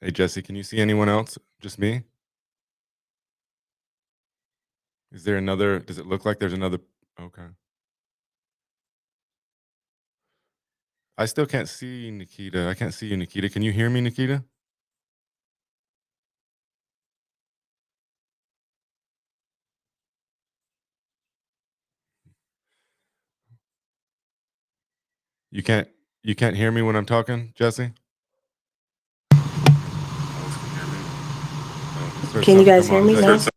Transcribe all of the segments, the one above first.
Hey, Jesse, can you see anyone else? Just me? Is there another? Does it look like there's another? Okay. I still can't see Niketa. I can't see you, Niketa. Can you hear me, Niketa? You can't. You can't hear me when I'm talking, Jesse? Alice can hear me. Oh, just heard Can you something guys come hear on. me Is now? that?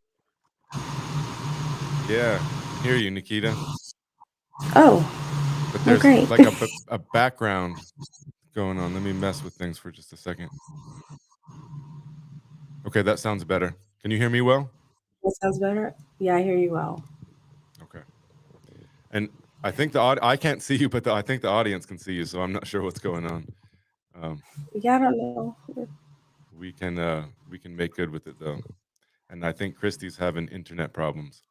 Yeah, I can hear you, Niketa. Oh, But well, there's great. like a background going on. Let me mess with things for just a second. Okay, that sounds better. Can you hear me well? That sounds better. Yeah, I hear you well. Okay. And I think I can't see you, but I think the audience can see you, so I'm not sure what's going on. Um, Yeah, I don't know. we can make good with it though. And I think Christy's having internet problems.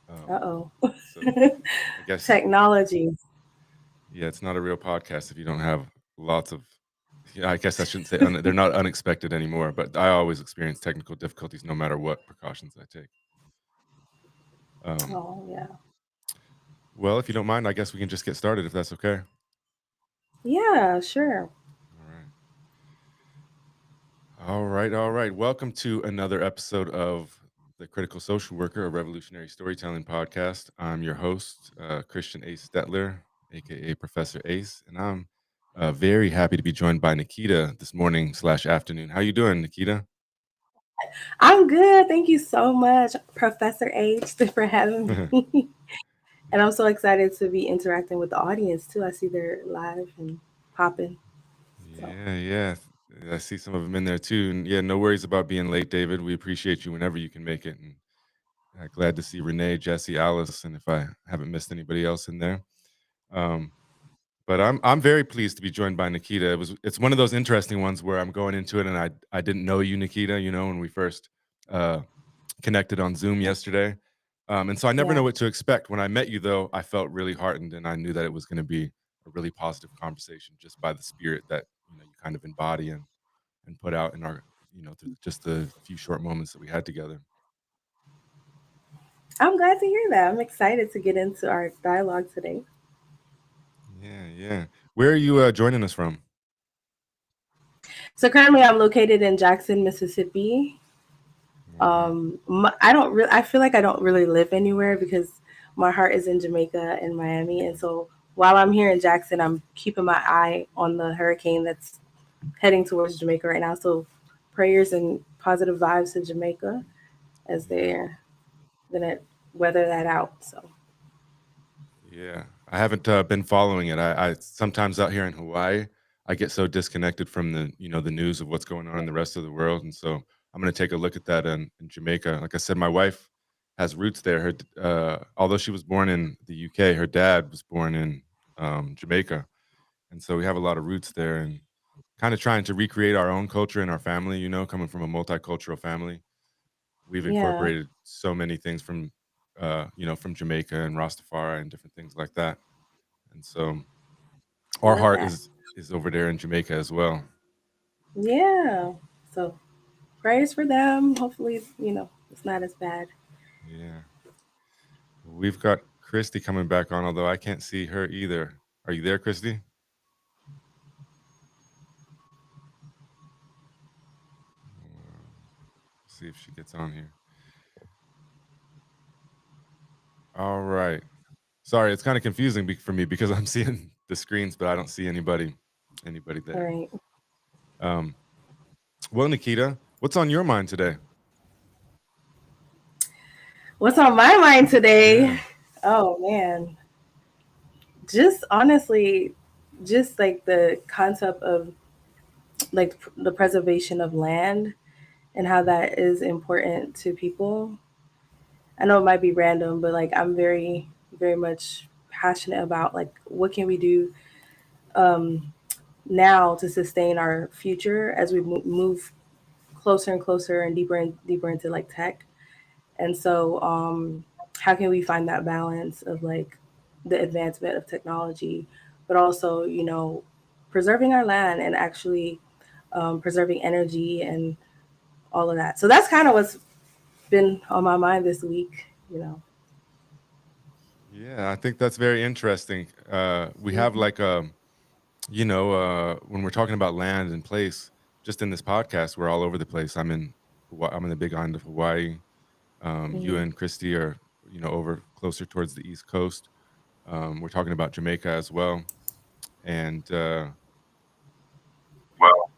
Uh Um, oh. so I guess Technology. yeah, it's not a real podcast if you don't have lots of. Yeah, I guess I shouldn't say they're not unexpected anymore, but I always experience technical difficulties no matter what precautions I take. Um, Oh, yeah. well, if you don't mind, I guess we can just get started if that's okay. Yeah, sure. All right. All right, all right. Welcome to another episode of the Critical Social Worker, a revolutionary storytelling podcast. I'm your host, Christian Ace Stetler, aka Professor Ace, and I'm very happy to be joined by Niketa this morning/afternoon. How you doing, Niketa? I'm good. Thank you so much, Professor H, for having yeah, me. And I'm so excited to be interacting with the audience too. I see they're live and popping. So, yeah. I see some of them in there too. And yeah, no worries about being late, David. We appreciate you whenever you can make it. And glad to see Renee, Jesse, Alice, and if I haven't missed anybody else in there. Um, But I'm very pleased to be joined by Niketa. It's one of those interesting ones where I'm going into it and I didn't know you, Niketa, when we first uh, connected on Zoom yesterday. And so I never yeah. know what to expect. When I met you though, I felt really heartened and I knew that it was going to be a really positive conversation just by the spirit that you kind of embody and put out in our through just the few short moments that we had together. I'm glad to hear that. I'm excited to get into our dialogue today. Yeah. Where are you joining us from? So currently I'm located in Jackson, Mississippi. Wow. I don't really. I feel like I don't really live anywhere because my heart is in Jamaica and Miami, and so while I'm here in Jackson, I'm keeping my eye on the hurricane that's heading towards Jamaica right now. So prayers and positive vibes to Jamaica as Yeah. they're gonna weather that out. So Yeah, I haven't been following it. I sometimes out here in Hawaii, I get so disconnected from the news of what's going on in the rest of the world, and so I'm going to take a look at that in Jamaica. Like I said, my wife has roots there. Although she was born in the UK, her dad was born in Jamaica, and so we have a lot of roots there. And kind of trying to recreate our own culture in our family. Coming from a multicultural family, we've yeah, incorporated so many things from Jamaica and Rastafari and different things like that. And so our love heart that. is over there in Jamaica as well. Yeah. So prayers for them. Hopefully, it's not as bad. Yeah. We've got Christy coming back on, although I can't see her either. Are you there, Christy? See if she gets on here. All right. Sorry, it's kind of confusing for me because I'm seeing the screens, but I don't see anybody All there. right. Um, well, Niketa, what's on your mind today? What's on my mind today? Yeah. Oh man, just honestly, just like the concept of like the preservation of land and how that is important to people. I know it might be random, but like I'm very, very much passionate about like what can we do um, now to sustain our future as we move closer and closer and deeper into like tech. And so, how can we find that balance of like the advancement of technology, but also, preserving our land and actually preserving energy and all of that. So that's kind of what's been on my mind this week, you know. Yeah, I think that's very interesting. We have Mhm. like when we're talking about land and place, just in this podcast, we're all over the place. I'm in the big island of Hawaii. You Mhm. and Christy are, over closer towards the East Coast. We're talking about Jamaica as well. And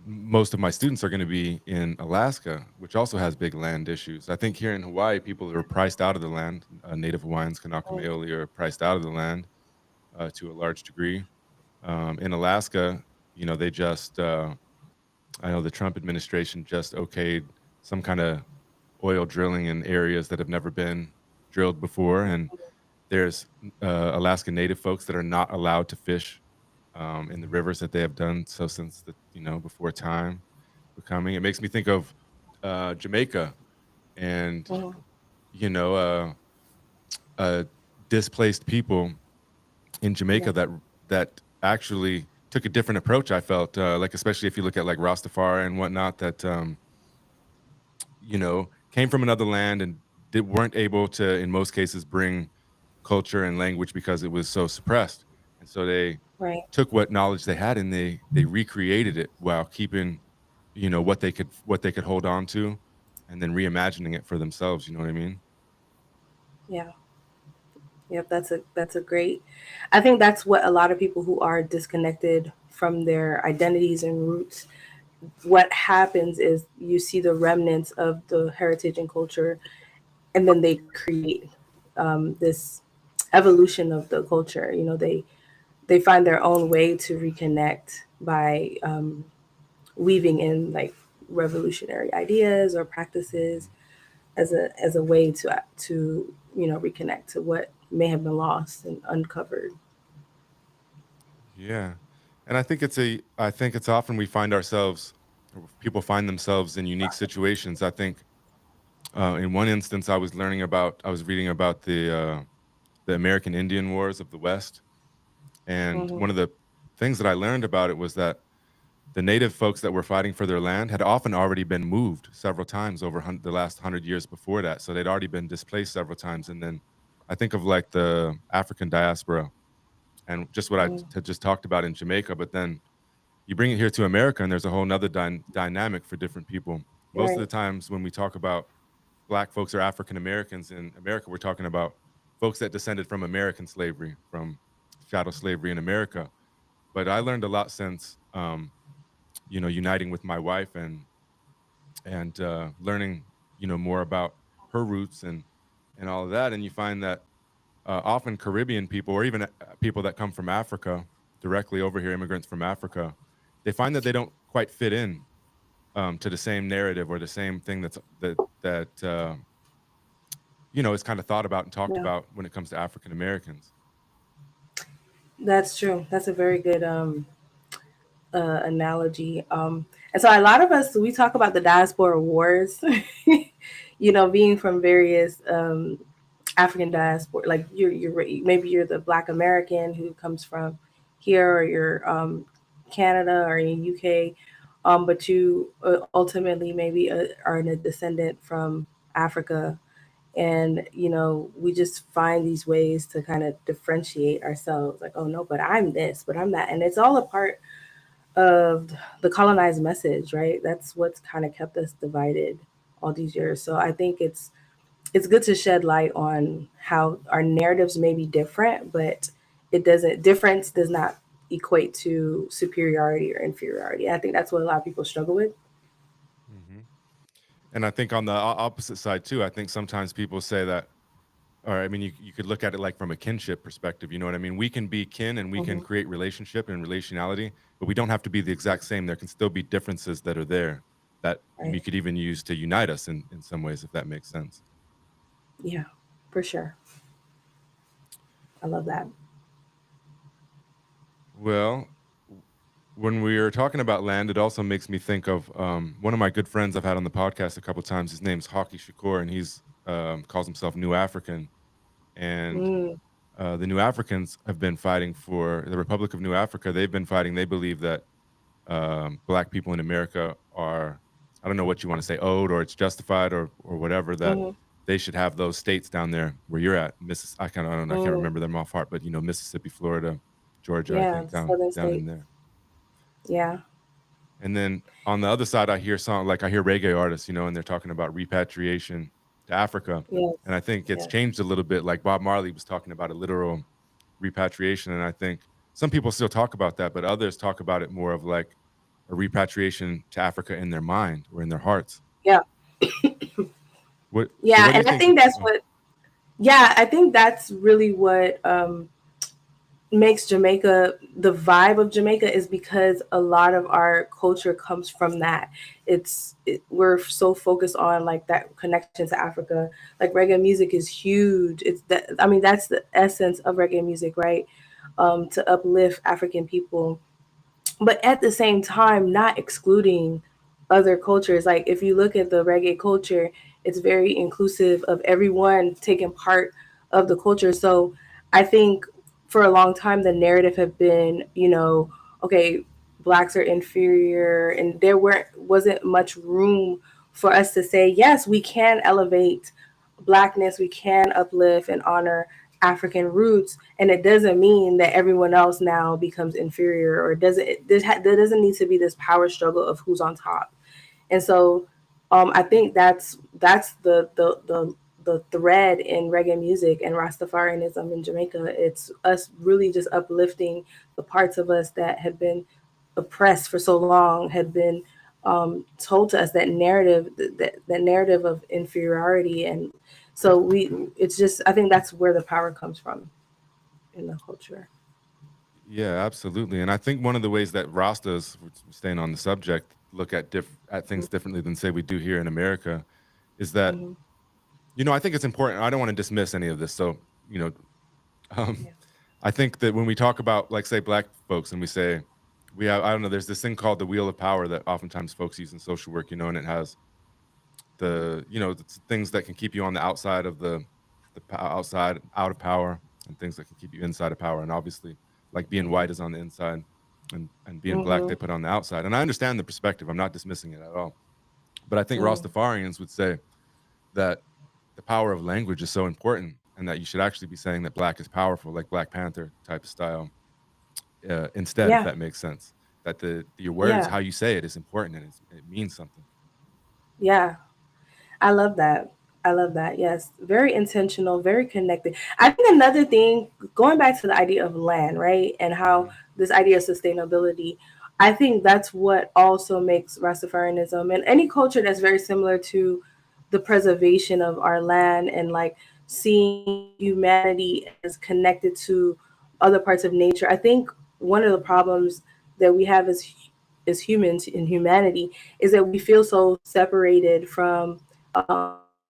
most of my students are going to be in Alaska, which also has big land issues. I think here in Hawaii, people are priced out of the land. Native Hawaiians, Kanaka Mhm. Maoli, are priced out of the land to a large degree. In Alaska, they just, I know the Trump administration just okayed some kind of oil drilling in areas that have never been drilled before. And there's Alaska Native folks that are not allowed to fish in the rivers that they have done so since before time becoming. It makes me think of Jamaica and Mhm. you know uh, uh, displaced people in Yeah. Jamaica that actually took a different approach. I felt like, especially if you look at like Rastafari and whatnot, that came from another land and weren't able to, in most cases, bring culture and language because it was so suppressed. And so they Right. took what knowledge they had and they recreated it while keeping, what they could hold on to, and then reimagining it for themselves. You know what I mean? Yeah. Yep. That's a great. I think that's what a lot of people who are disconnected from their identities and roots. What happens is you see the remnants of the heritage and culture, and then they create this evolution of the culture. You know, they find their own way to reconnect by weaving in like revolutionary ideas or practices Mhm. as a way to reconnect to what may have been lost and uncovered. Yeah, and I think it's often we find ourselves, or people find themselves in unique situations. I think in one instance, I was reading about the American Indian Wars of the West, and Hmm. one of the things that I learned about it was that the native folks that were fighting for their land had often already been moved several times over the last 100 years before that. So they'd already been displaced several times. And then I think of like the African diaspora and just what I Hmm. had just talked about in Jamaica. But then you bring it here to America, and there's a whole nother dynamic for different people. Most of the Right. times when we talk about Black folks or African Americans in America, we're talking about folks that descended from American slavery, from chattel slavery in America. But I learned a lot since uniting with my wife and learning more about her roots and all of that. And you find that often Caribbean people, or even people that come from Africa directly over here, immigrants from Africa, they find that they don't quite fit in to the same narrative or the same thing that is kind of thought about and talked Yeah. about when it comes to African Americans. That's true. That's a very good analogy. And so a lot of us, we talk about the diaspora wars, being from various African diaspora. Like maybe you're the Black American who comes from here, or you're Canada or in UK, but you ultimately maybe are a descendant from Africa. And we just find these ways to kind of differentiate ourselves, like, oh no, but I'm this, but I'm that, and it's all a part of the colonized message, right? That's what's kind of kept us divided all these years. So I think it's good to shed light on how our narratives may be different, but difference does not equate to superiority or inferiority. I think that's what a lot of people struggle with. hmm And I think on the opposite side too, I think sometimes people say that, or I mean, you could look at it like from a kinship perspective. You know what I mean? We can be kin and we can Hmm. create relationship and relationality, but we don't have to be the exact same. There can still be differences that are there that we Right. could even use to unite us in some ways, if that makes sense. Yeah, for sure. I love that. Well, when we are talking about land, it also makes me think of one of my good friends I've had on the podcast a couple times. His name's Haki Shakur, and he's calls himself New African. And Mm. the New Africans have been fighting for the Republic of New Africa. They've been fighting. They believe that Black people in America are, I don't know what you want to say, owed, or it's justified, or whatever, that Mhm. they should have those states down there where you're at. I don't know, I can't Mm. remember them off heart, but Mississippi, Florida, Georgia, I Yeah, think the southern down in states. there. Yeah. And then on the other side, I hear reggae artists, and they're talking about repatriation to Africa. Yes. And I think it's Yes. changed a little bit. Like Bob Marley was talking about a literal repatriation. And I think some people still talk about that, but others talk about it more of like a repatriation to Africa in their mind or in their hearts. Yeah. So Yeah, what do you and I think? think that's what. Yeah, I think that's really what makes Jamaica, the vibe of Jamaica, is because a lot of our culture comes from that. We're so focused on like that connection to Africa. Like reggae music is huge. It's that, I mean, that's the essence of reggae music, right? To uplift African people, but at the same time not excluding other cultures. Like if you look at the reggae culture, it's very inclusive of everyone taking part of the culture. So I think for a long time the narrative have been, okay, blacks are inferior, and there wasn't much room for us to say yes, we can elevate blackness, we can uplift and honor African roots, and it doesn't mean that everyone else now becomes inferior, or there doesn't need to be this power struggle of who's on top. And so, I think that's the thread in reggae music and Rastafarianism in Jamaica. It's us really just uplifting the parts of us that have been oppressed for so long, had been told to us that narrative, that narrative of inferiority. And so it's just, I think that's where the power comes from in the culture. Yeah, absolutely. And I think one of the ways that Rastas, staying on the subject, look at things differently than say we do here in America, is that Mm-hmm. I think it's important. I don't want to dismiss any of this. So you know, um, Yeah. I think that when we talk about, like, say, Black folks, and we say we have, I don't know, there's this thing called the wheel of power that oftentimes folks use in social work, and it has the things that can keep you on the outside of outside out of power, and things that can keep you inside of power. And obviously, like being white is on the inside, and being black Mm-hmm. they put on the outside. And I understand the perspective. I'm not dismissing it at all. But I think Mm. Rastafarians would say that the power of language is so important, and that you should actually be saying that black is powerful, like Black Panther type of style, instead, if Yeah. that makes sense. That your words, Yeah. how you say it, is important, and it means something. Yeah. I love that. I love that. Yes. Very intentional, very connected. I think another thing, going back to the idea of land, right? And how Hmm. this idea of sustainability, I think that's what also makes Rastafarianism and any culture that's very similar to the preservation of our land, and like seeing humanity as connected to other parts of nature. I think one of the problems that we have as humans in humanity is that we feel so separated from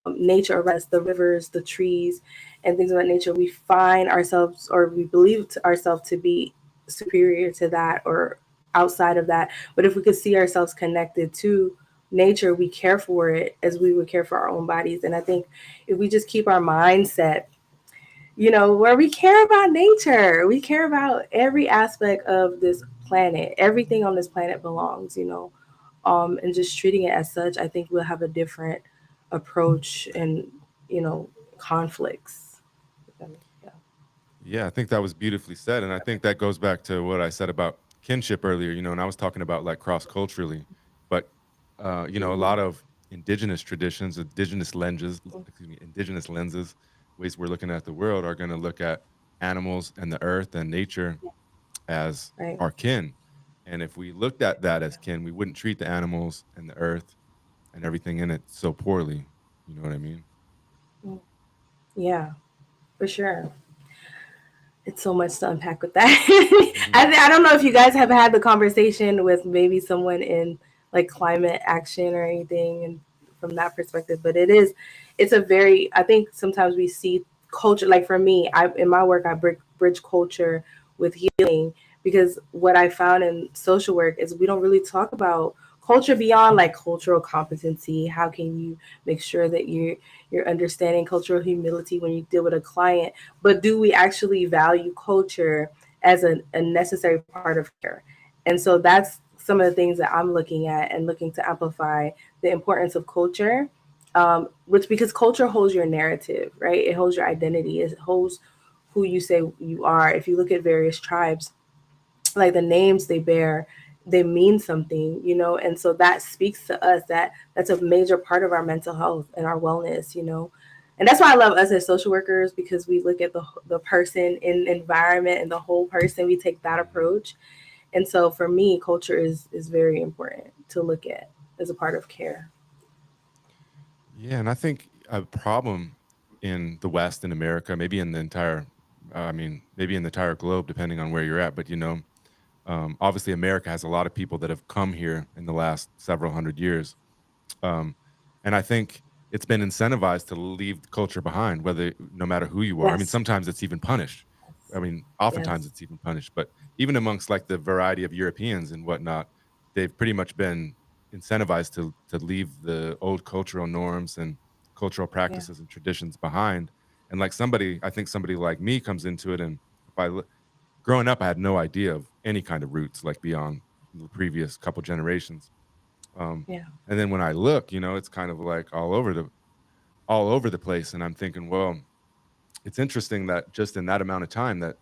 nature around us, the rivers, the trees, and things of that nature. We find ourselves, or we believe ourselves to be superior to that or outside of that. But if we could see ourselves connected to nature, we care for it as we would care for our own bodies. And I think if we just keep our mindset, where we care about nature, we care about every aspect of this planet, everything on this planet belongs, and just treating it as such, I think we'll have a different approach and, you know, conflicts. Yeah. Yeah, I think that was beautifully said, and I think that goes back to what I said about kinship earlier. And I was talking about, like, cross culturally, but a Mm-hmm. lot of indigenous traditions, indigenous lenses, ways we're looking at the world, are going to look at animals and the earth and nature as Right. our kin. And if we looked at that as kin, we wouldn't treat the animals and the earth and everything in it so poorly. You know what I mean? Mm. Yeah, for sure. It's so much to unpack with that. Mhm. I don't know if you guys have had the conversation with maybe someone in like climate action or anything, and from that perspective, but it's a very, I think sometimes we see culture, like for me, I in my work I bridge culture with healing, because what I found in social work is we don't really talk about culture beyond like cultural competency. How can you make sure that you're understanding cultural humility when you deal with a client, but do we actually value culture as a necessary part of care? And so that's some of the things that I'm looking at and looking to amplify the importance of culture, which because culture holds your narrative, right? It holds your identity. It holds who you say you are. If you look at various tribes, like the names they bear, they mean something, you know, and so that speaks to us that that's a major part of our mental health and our wellness, you know. And that's why I love us as social workers, because we look at the person in environment and the whole person. We take that Mhm. approach. And so for me, culture is very important to look at as a part of care. Yeah, and I think a problem in the West in America, maybe in the entire, I mean, maybe in the entire globe, depending on where you're at. But obviously, America has a lot of people that have come here in the last several hundred years, um, and I think it's been incentivized to leave the culture behind, whether no matter who you are. I mean, Yes. sometimes it's even punished. I Yes. mean, oftentimes Yes. it's even punished. But even amongst like the variety of Europeans and whatnot, they've pretty much been incentivized to leave the old cultural norms and cultural Yeah. practices and traditions behind. And like somebody, I think somebody like me comes into it, and if I look growing up, I had no idea of any kind of roots like beyond the previous couple generations. Um, Yeah. and then when I look, it's kind of like all over the place, and I'm thinking, well, it's interesting that just in that amount of time that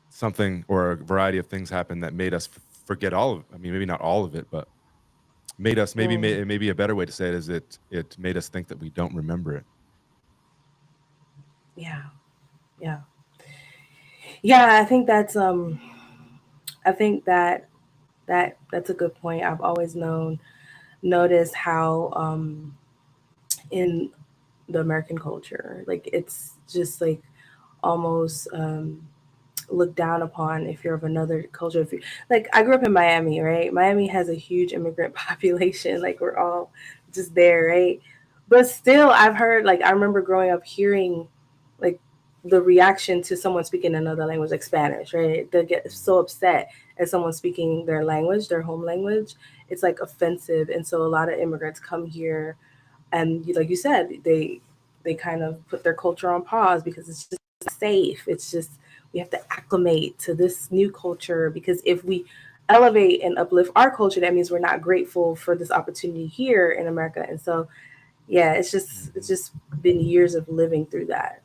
something or a variety of things happened that made us forget all of. I mean, maybe not all of it, but made us Mm. maybe a better way to say it is it made us think that we don't remember it. Yeah. Yeah. Yeah, I think I think that that's a good point. I've always noticed how in the American culture, like it's just like almost looked down upon if you're of another culture. If you like, I grew up in Miami, right? Miami has a huge immigrant population. Like we're all just there, right? But still, I've heard like I remember growing up hearing like the reaction to someone speaking another language, like Spanish, right? They get Mhm. so upset at someone speaking their language, their home language. It's like offensive, and so a lot of immigrants come here, and like you said, they kind of put their culture on pause because it's just safe. It's just we have to acclimate to this new culture, because if we elevate and uplift our culture, that means we're not grateful for this opportunity here in America. And so yeah, it's Mhm. just been years of living through that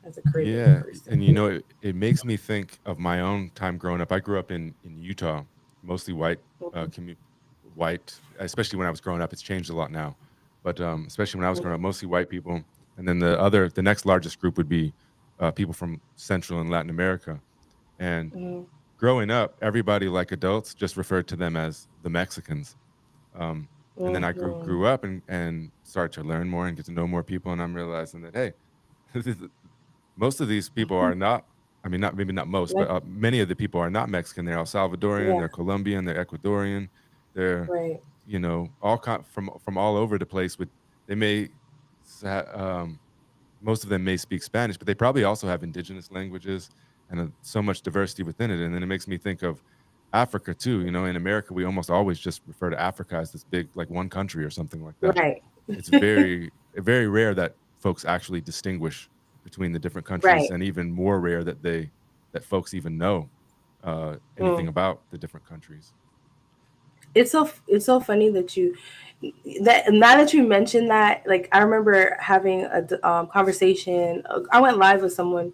as a Caribbean Yeah, and person. it makes me think of my own time growing up. I grew up in Utah, mostly white, Mhm. white, especially when I was growing up. It's changed a lot now, but especially when I was growing up, mostly white people, and then the next largest group would be people from Central and Latin America. And Mhm. growing up, everybody, like adults, just referred to them as the Mexicans. And then I grew Mhm. grew up and started to learn more and get to know more people, and I'm realizing that hey, most of these people are not. I mean, not maybe not most, but Like, many of the people are not Mexican. They're El Salvadorian, yeah, they're Colombian, they're Ecuadorian, they're right, all from all over the place. With they may most of them may speak Spanish, but they probably also have indigenous languages and so much diversity within it. And then it makes me think of Africa too. In America, we almost always just refer to Africa as this big, like one country or something like that. right, It's very rare that folks actually distinguish between the different countries, right. and even more rare that folks even know anything Mm. about the different countries. It's so funny that you that now that you mentioned that, like I remember having a conversation. I went live with someone,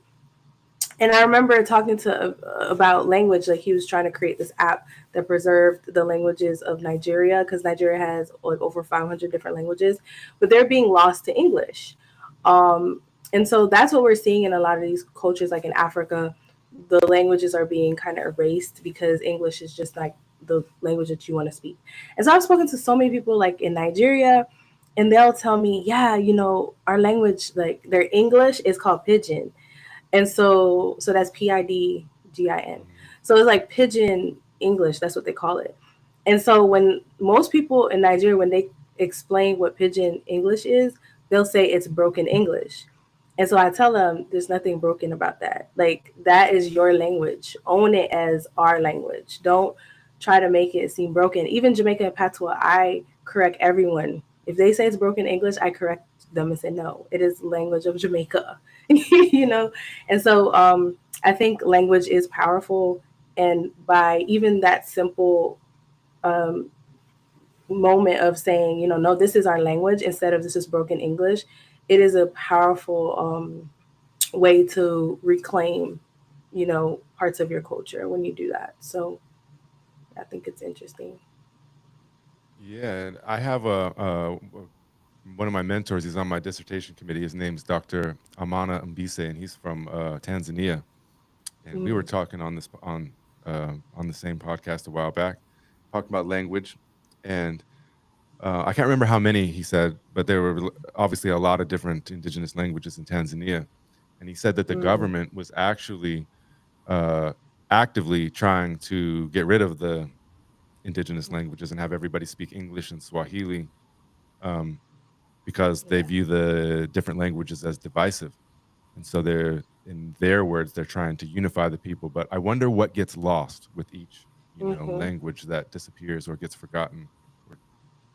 and I remember talking to about language. Like he was trying to create this app that preserved the languages of Nigeria, because Nigeria has like over 500 different languages, but they're being lost to English. Um, and so that's what we're seeing in a lot of these cultures, like in Africa. The languages are being kind of erased because English is just like the language that you want to speak. And so I've spoken to so many people like in Nigeria, and they'll tell me, yeah, you know, our language, like their English is called pidgin. And so that's PIDGIN. Mhm. So it's like pigeon English, that's what they call it. And so when most people in Nigeria, when they explain what pigeon English is, they'll say it's broken English. And so I tell them there's nothing broken about that. Like that is your language. Own it as our language. Don't try to make it seem broken. Even Jamaican patois, I correct everyone. If they say it's broken English, I correct them and say no, it is language of Jamaica. You know. And so I think language is powerful, And by even that simple um, moment of saying, no, this is our language instead of this is broken English, it is a powerful way to reclaim, parts of your culture when you do that. So I think it's interesting. Yeah, and I have one of my mentors. He's on my dissertation committee. His name's Dr. Amana Mbise, and he's from Tanzania. And we were Mm, talking on the same podcast a while back, talking about language, and I can't remember how many he said, but there were obviously a lot of different indigenous languages in Tanzania. And he said that the mm, government was actually uh, actively trying to get rid of the indigenous languages and have everybody speak English and Swahili, um, because they yeah. view the different languages as divisive. And so they're, in their words, they're trying to unify the people. But I wonder what gets lost with each, Hmm. language that disappears or gets forgotten, or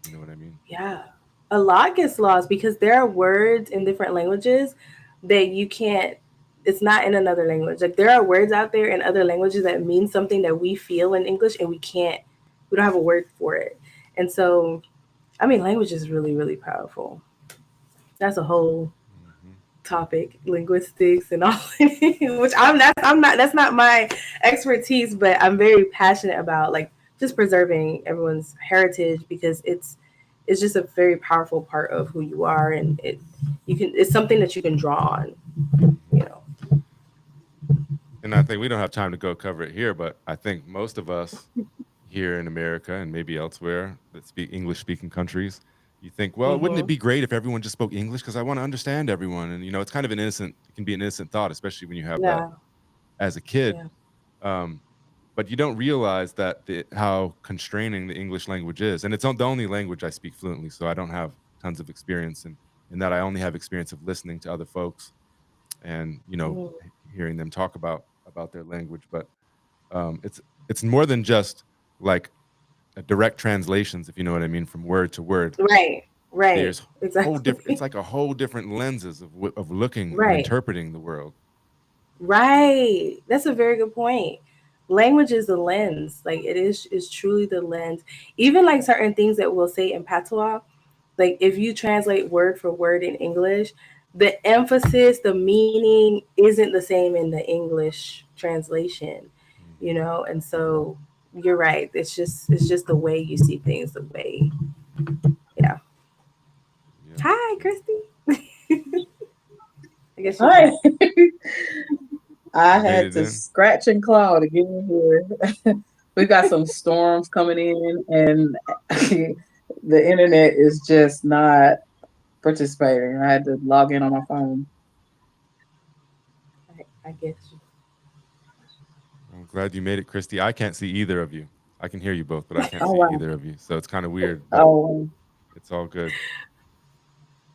you know what I mean? Yeah. A lot gets lost because there are words in different languages that you can't, it's not in another language. Like there are words out there in other languages that mean something that we feel in English and we don't have a word for it. And so, I mean, language is really, really powerful. That's a whole Hmm. topic, linguistics and all, which that's not my expertise, but I'm very passionate about like just preserving everyone's heritage because it's just a very powerful part of who you are, and it's something that you can draw on, you Hmm. know. And I think we don't have time to go cover it here, but I think most of us here in America and maybe elsewhere that speak English speaking countries, you think, well, wouldn't it Mhm. be great if everyone just spoke English? Because I want to understand everyone. And, it's kind of it can be an innocent thought, especially when you have that Yeah. as a kid. Yeah. Um, but you don't realize that how constraining the English language is. And it's the only language I speak fluently. So I don't have tons of experience in that. I only have experience of listening to other folks and, Mhm. hearing them talk about their language. But it's more than just like direct translations, if you know what I mean, from word to word. Right. Right. There's whole different. It's Exactly. like a whole different lenses of looking and Right. interpreting the world. Right. That's a very good point. Language is the lens. Like is truly the lens. Even like certain things that we'll say in patois, like if you translate word for word in English, the emphasis, the meaning isn't the same in the English translation, Hmm. and so you're right. It's just the way you see things, the way. Yeah. Yeah. Hi, Yeah. Christy. I guess she's Hi. back. I You made had it to in. scratch and claw to get in here. We got some storms coming in, and the internet is just not participating. I had to log in on my phone. I guess. I'm glad you made it, Christy. I can't see either of you. I can hear you both, but I can't Oh see wow. either of you. So it's kind of weird, but Oh it's all good.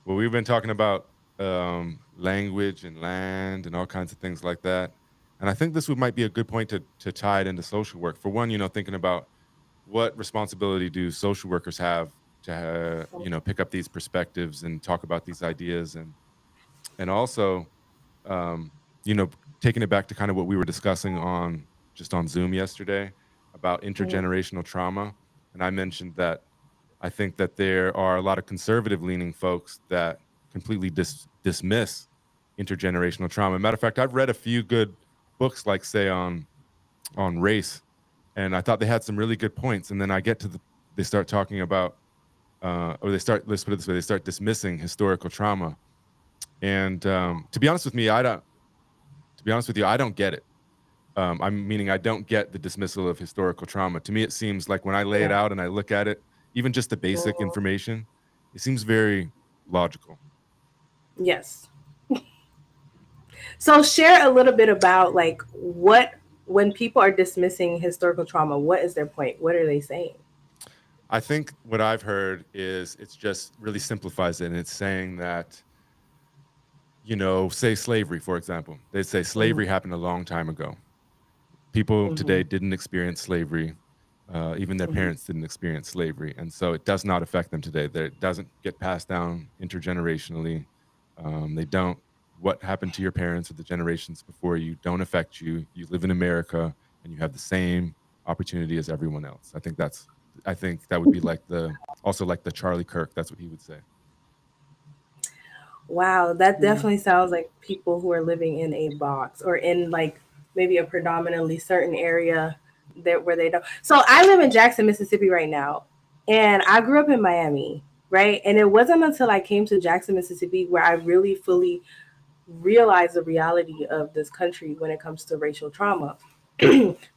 Well, we've been talking about language and land and all kinds of things like that. And I think might be a good point to tie it into social work. For one, thinking about what responsibility do social workers have to pick up these perspectives and talk about these ideas, and also um, you know taking it back to kind of what we were discussing on Zoom yesterday about Mm, intergenerational trauma. And I mentioned that I think that there are a lot of conservative leaning folks that completely dismiss intergenerational trauma. Matter of fact, I've read a few good books, like say on race, and I thought they had some really good points. And then I get to they start talking about, or they start, let's put it this way, they start dismissing historical trauma. And to be honest with me, to be honest with you, I don't get it. I'm meaning I don't get the dismissal of historical trauma. To me, it seems like when I lay it yeah. out and I look at it, even just the basic Mhm. information, it seems very logical. Yes. So share a little bit about like what when people are dismissing historical trauma, what is their point? What are they saying? I think what I've heard is it's just really simplifies it, and it's saying that, say slavery, for example. They say Mm-hmm. slavery happened a long time ago. People Mm-hmm. today didn't experience slavery. Even their Mm-hmm. parents didn't experience slavery, and so it does not affect them today. That it doesn't get passed down intergenerationally. They don't. What happened to your parents or the generations before you don't affect you. You live in America. and you have the same opportunity as everyone else. I think that would be like the also like the Charlie Kirk. That's what he would say. Wow, that Mm. definitely sounds like people who are living in a box or in like maybe a predominantly certain area that where they don't. So I live in Jackson, Mississippi right now, and I grew up in Miami, right? And it wasn't until I came to Jackson, Mississippi, where I really fully realized the reality of this country when it comes to racial trauma.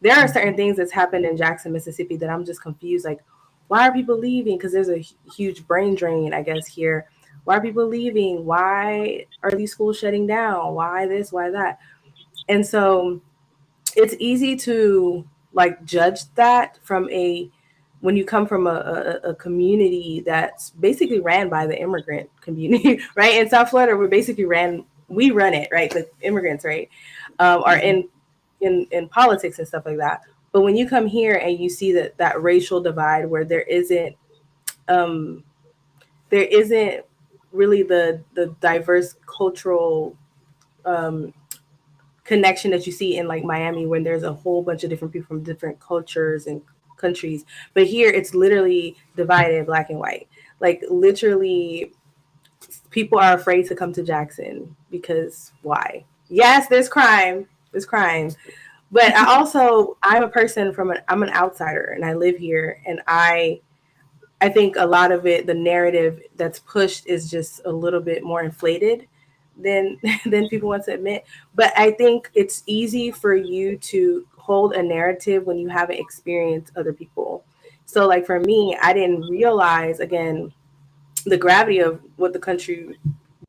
There are certain things that's happened in Jackson, Mississippi that I'm just confused. Like, why are people leaving? Because there's a huge brain drain, I guess, here. Why are people leaving? Why are these schools shutting down? Why this? Why that? And so it's easy to like judge that from a when you come from a community that's basically ran by the immigrant community, right? In South Florida, we run it, right? The immigrants, right, are Mhm. in politics and stuff like that. But when you come here and you see that racial divide where um, there isn't really the diverse cultural um, connection that you see in like Miami when there's a whole bunch of different people from different cultures and countries. But here it's literally divided black and white. Like literally people are afraid to come to Jackson because why? Yes, there's crime. There's crime. But I'm a person I'm an outsider and I live here and I think a lot of it, the narrative that's pushed is just a little bit more inflated than than people want to admit. But I think it's easy for you to hold a narrative when you haven't experienced other people. So like for me, I didn't realize again the gravity of what the country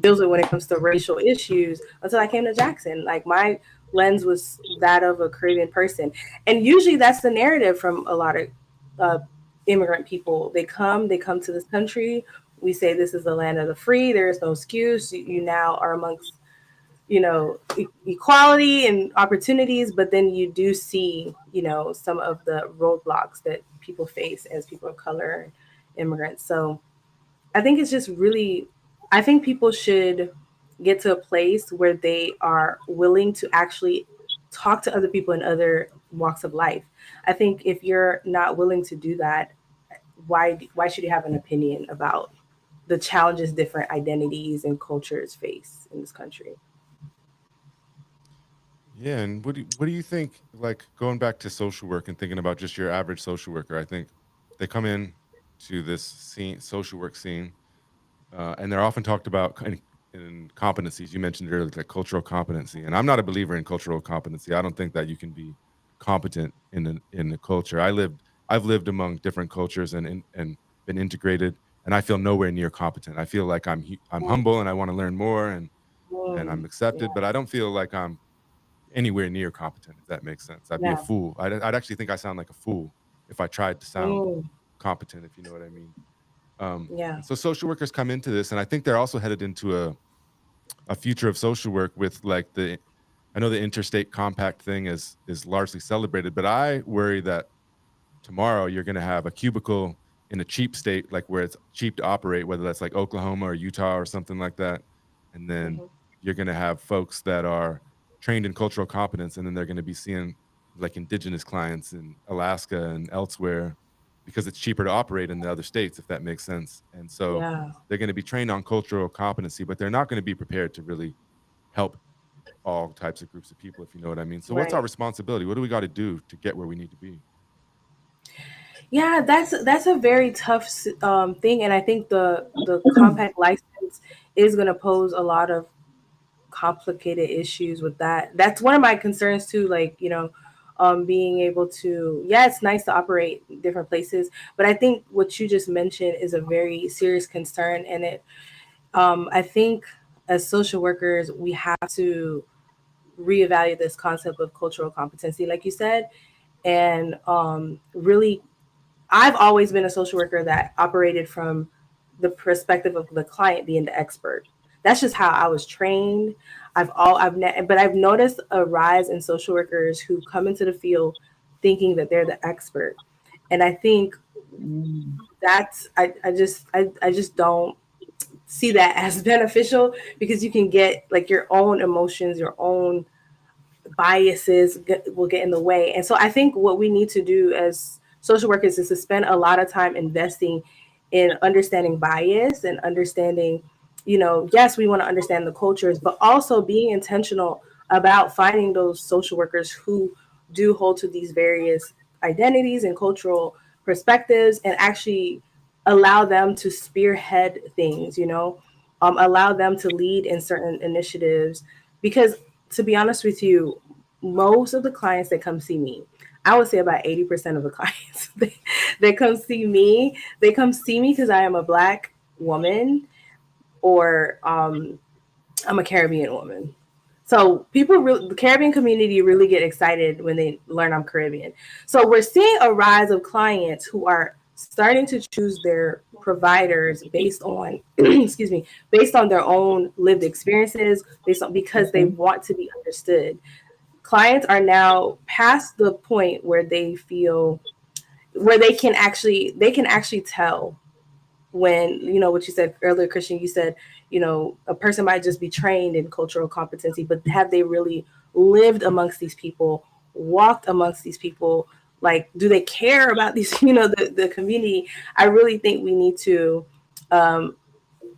deals with when it comes to racial issues until I came to Jackson. Like my lens was that of a Caribbean person, and usually that's the narrative from a lot of uh, immigrant people. They come to this country. We say this is the land of the free. There is no excuse. You now are amongst equality and opportunities, but then you do see some of the roadblocks that people face as people of color, immigrants. So I think it's just really, I think people should get to a place where they are willing to actually talk to other people in other walks of life. I think if you're not willing to do that, why should you have an opinion about the challenges different identities and cultures face in this country? Yeah, and what do you think? Like going back to social work and thinking about just your average social worker, I think they come in to this scene, social work scene, and they're often talked about in competencies. You mentioned earlier, like cultural competency, and I'm not a believer in cultural competency. I don't think that you can be competent in a culture. I've lived among different cultures and been integrated, and I feel nowhere near competent. I feel like I'm Mm, humble and I want to learn more and mm, I'm accepted, yeah, but I don't feel like I'm anywhere near competent. If that makes sense, I'd be a yeah, fool. I'd actually think I sound like a fool if I tried to sound mm, competent, if you know what I mean. yeah, And so social workers come into this, and I think they're also headed into a future of social work with like the I know the interstate compact thing is largely celebrated, but I worry that tomorrow you're going to have a cubicle in a cheap state, like where it's cheap to operate, whether that's like Oklahoma or Utah or something like that. And then hmm, you're going to have folks that are trained in cultural competence, and then they're going to be seeing like indigenous clients in Alaska and elsewhere because it's cheaper to operate in the other states, if that makes sense. And so yeah, they're going to be trained on cultural competency, but they're not going to be prepared to really help all types of groups of people, if you know what I mean. So what's our right. responsibility? What do we got to do to get where we need to be? Yeah, that's a very tough thing, and I think the compact license is going to pose a lot of complicated issues with that. That's one of my concerns too. Like being able to yeah, it's nice to operate in different places, but I think what you just mentioned is a very serious concern, and I think as social workers we have to reevaluate this concept of cultural competency, like you said, and really I've always been a social worker that operated from the perspective of the client being the expert. That's just how I was trained. But I've noticed a rise in social workers who come into the field thinking that they're the expert, and I think Mm. I just don't see that as beneficial because you can get like your own emotions, your own biases will get in the way. And so I think what we need to do as social workers is to spend a lot of time investing in understanding bias and understanding, yes, we want to understand the cultures, but also being intentional about finding those social workers who do hold to these various identities and cultural perspectives, and actually allow them to spearhead things, allow them to lead in certain initiatives. Because to be honest with you, most of the clients that come see me, I would say about 80% of the clients that come see me because I am a Black woman, or I'm a Caribbean woman. So the Caribbean community really get excited when they learn I'm Caribbean. So we're seeing a rise of clients who are starting to choose their providers based on, excuse me, based on their own lived experiences, because they Mhm. want to be understood. Clients are now past the point where they feel, where they can actually tell when, what you said earlier, Christian, you said, a person might just be trained in cultural competency, but have they really lived amongst these people, walked amongst these people? Like, do they care about these, the community? I really think we need to um,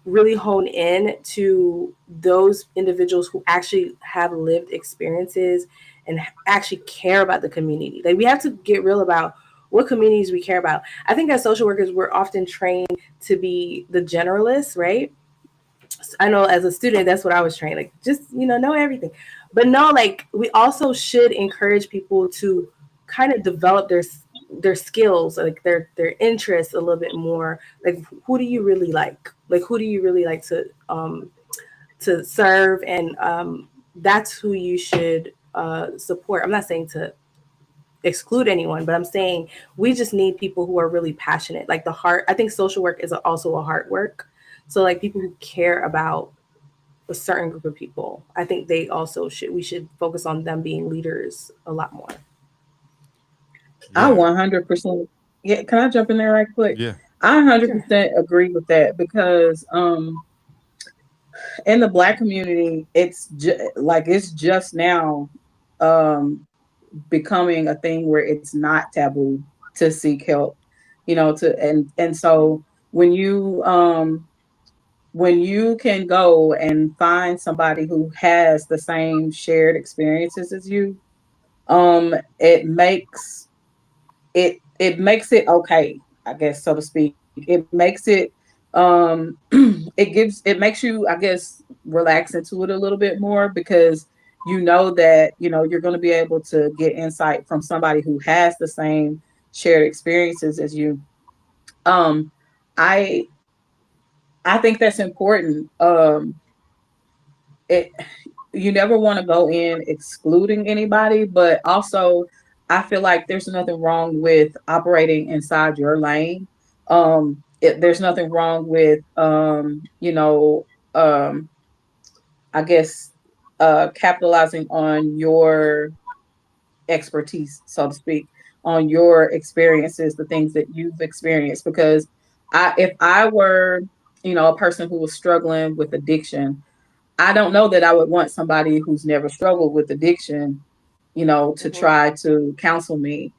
really hone in to those individuals who actually have lived experiences and actually care about the community. Like, we have to get real about what communities we care about. I think as social workers, we're often trained to be the generalists, right? I know as a student, that's what I was trained, like, just, know everything. But no, like, we also should encourage people to kind of develop their skills, like their interests a little bit more. Like, who do you really like? Like, who do you really like to serve? And that's who you should support. I'm not saying to exclude anyone, but I'm saying we just need people who are really passionate. Like, the heart. I think social work is also a heart work. So, like, people who care about a certain group of people, I think we should focus on them being leaders a lot more. I Yeah. 100%. Yeah, can I jump in there right quick? Yeah. I Sure. 100% agree with that because in the Black community, it's just now um becoming a thing where it's not taboo to seek help, to and so when you can go and find somebody who has the same shared experiences as you, it makes it okay, I guess, so to speak. It makes it it makes you, I guess, relax into it a little bit more because you know that you're going to be able to get insight from somebody who has the same shared experiences as you. Um, I I think that's important. It You never want to go in excluding anybody, but also I feel like there's nothing wrong with operating inside your lane. There's nothing wrong with um, I guess capitalizing on your expertise, so to speak, on your experiences, the things that you've experienced. Because if I were, a person who was struggling with addiction, I don't know that I would want somebody who's never struggled with addiction, to Hmm. try to counsel me.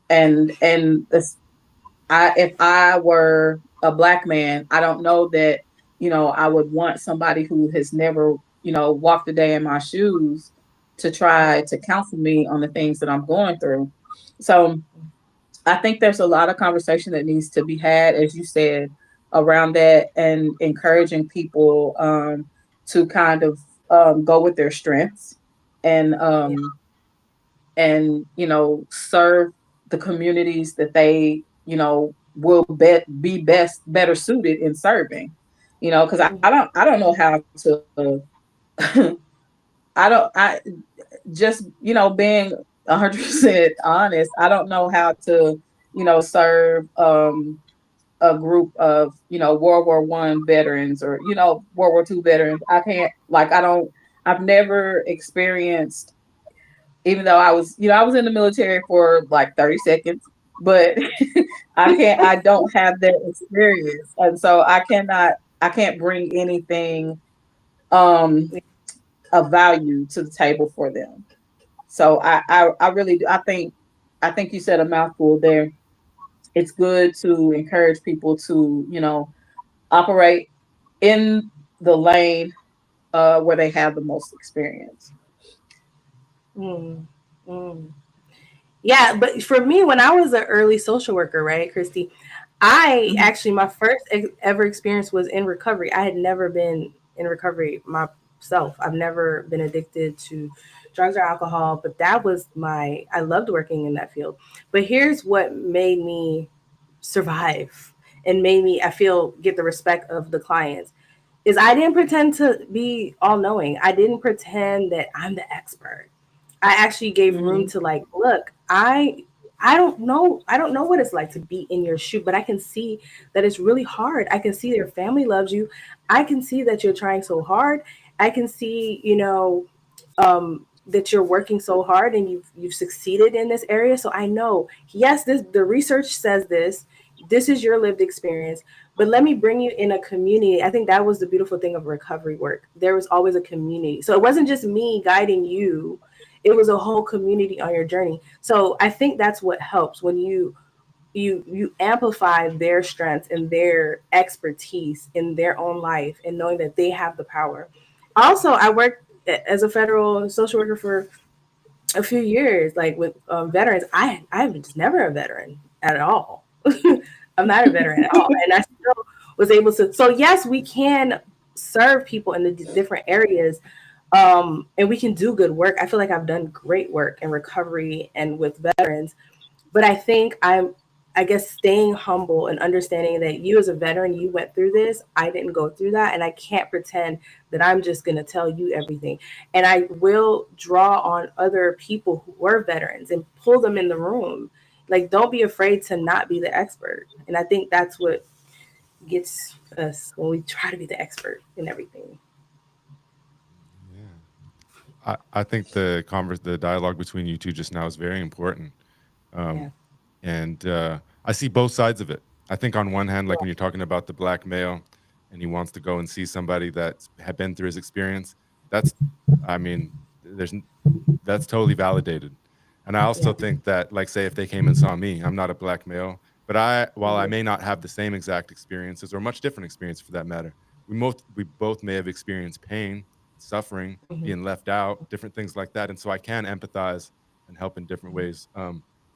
And if I were a Black man, I don't know that, I would want somebody who has never, walked a day in my shoes to try to counsel me on the things that I'm going through. So I think there's a lot of conversation that needs to be had, as you said, around that, and encouraging people to kind of go with their strengths and Yeah. serve the communities that they will be better suited in serving. Because I don't know how to I just being 100% honest, I don't know how to serve a group of World War I veterans, or World War II veterans. I can't, like, I've never experienced, even though I was in the military for like 30 seconds, but I don't have that experience, and so I can't bring anything um of value to the table for them. So I really do. I think you said a mouthful there. It's good to encourage people to, operate in the lane where they have the most experience. Mm, mm. Yeah, but for me, when I was an early social worker, right, Christy, I Mhm. actually, my first ever experience was in recovery. I had never been in recovery myself. I've never been addicted to drugs or alcohol, but that was I loved working in that field. But here's what made me survive and made me, I feel, get the respect of the clients is I didn't pretend to be all knowing. I didn't pretend that I'm the expert. I actually gave room Mhm. to like, look, I don't know what it's like to be in your shoe, but I can see that it's really hard. I can see your family loves you. I can see that you're trying so hard. I can see, that you're working so hard and you've succeeded in this area. So I know, yes, this the research says this. This is your lived experience, but let me bring you in a community. I think that was the beautiful thing of recovery work. There was always a community. So it wasn't just me guiding you, it was a whole community on your journey. So I think that's what helps when you amplify their strengths and their expertise in their own life and knowing that they have the power. Also, I worked as a federal social worker for a few years, like with veterans. I'm just never a veteran at all. I'm not a veteran at all, and I still was able to. So yes, we can serve people in the different areas, and we can do good work. I feel like I've done great work in recovery and with veterans, but I think I guess staying humble and understanding that you as a veteran, you went through this. I didn't go through that. And I can't pretend that I'm just going to tell you everything. And I will draw on other people who were veterans and pull them in the room. Like, don't be afraid to not be the expert. And I think that's what gets us when we try to be the expert in everything. Yeah. I think the dialogue between you two just now is very important. Yeah. Um, and I see both sides of it. I think on one hand, like when Yeah. you're talking about the black male and he wants to go and see somebody that's had been through his experience, that's, I mean, there's that's totally validated. And I also Yeah. think that, like, say if they came and saw me, I'm not a black male, but while I Mm-hmm. may not have the same exact experiences or much different experience for that matter, we both may have experienced pain, suffering, Mm-hmm. being left out, different things like that. And so I can empathize and help in different ways.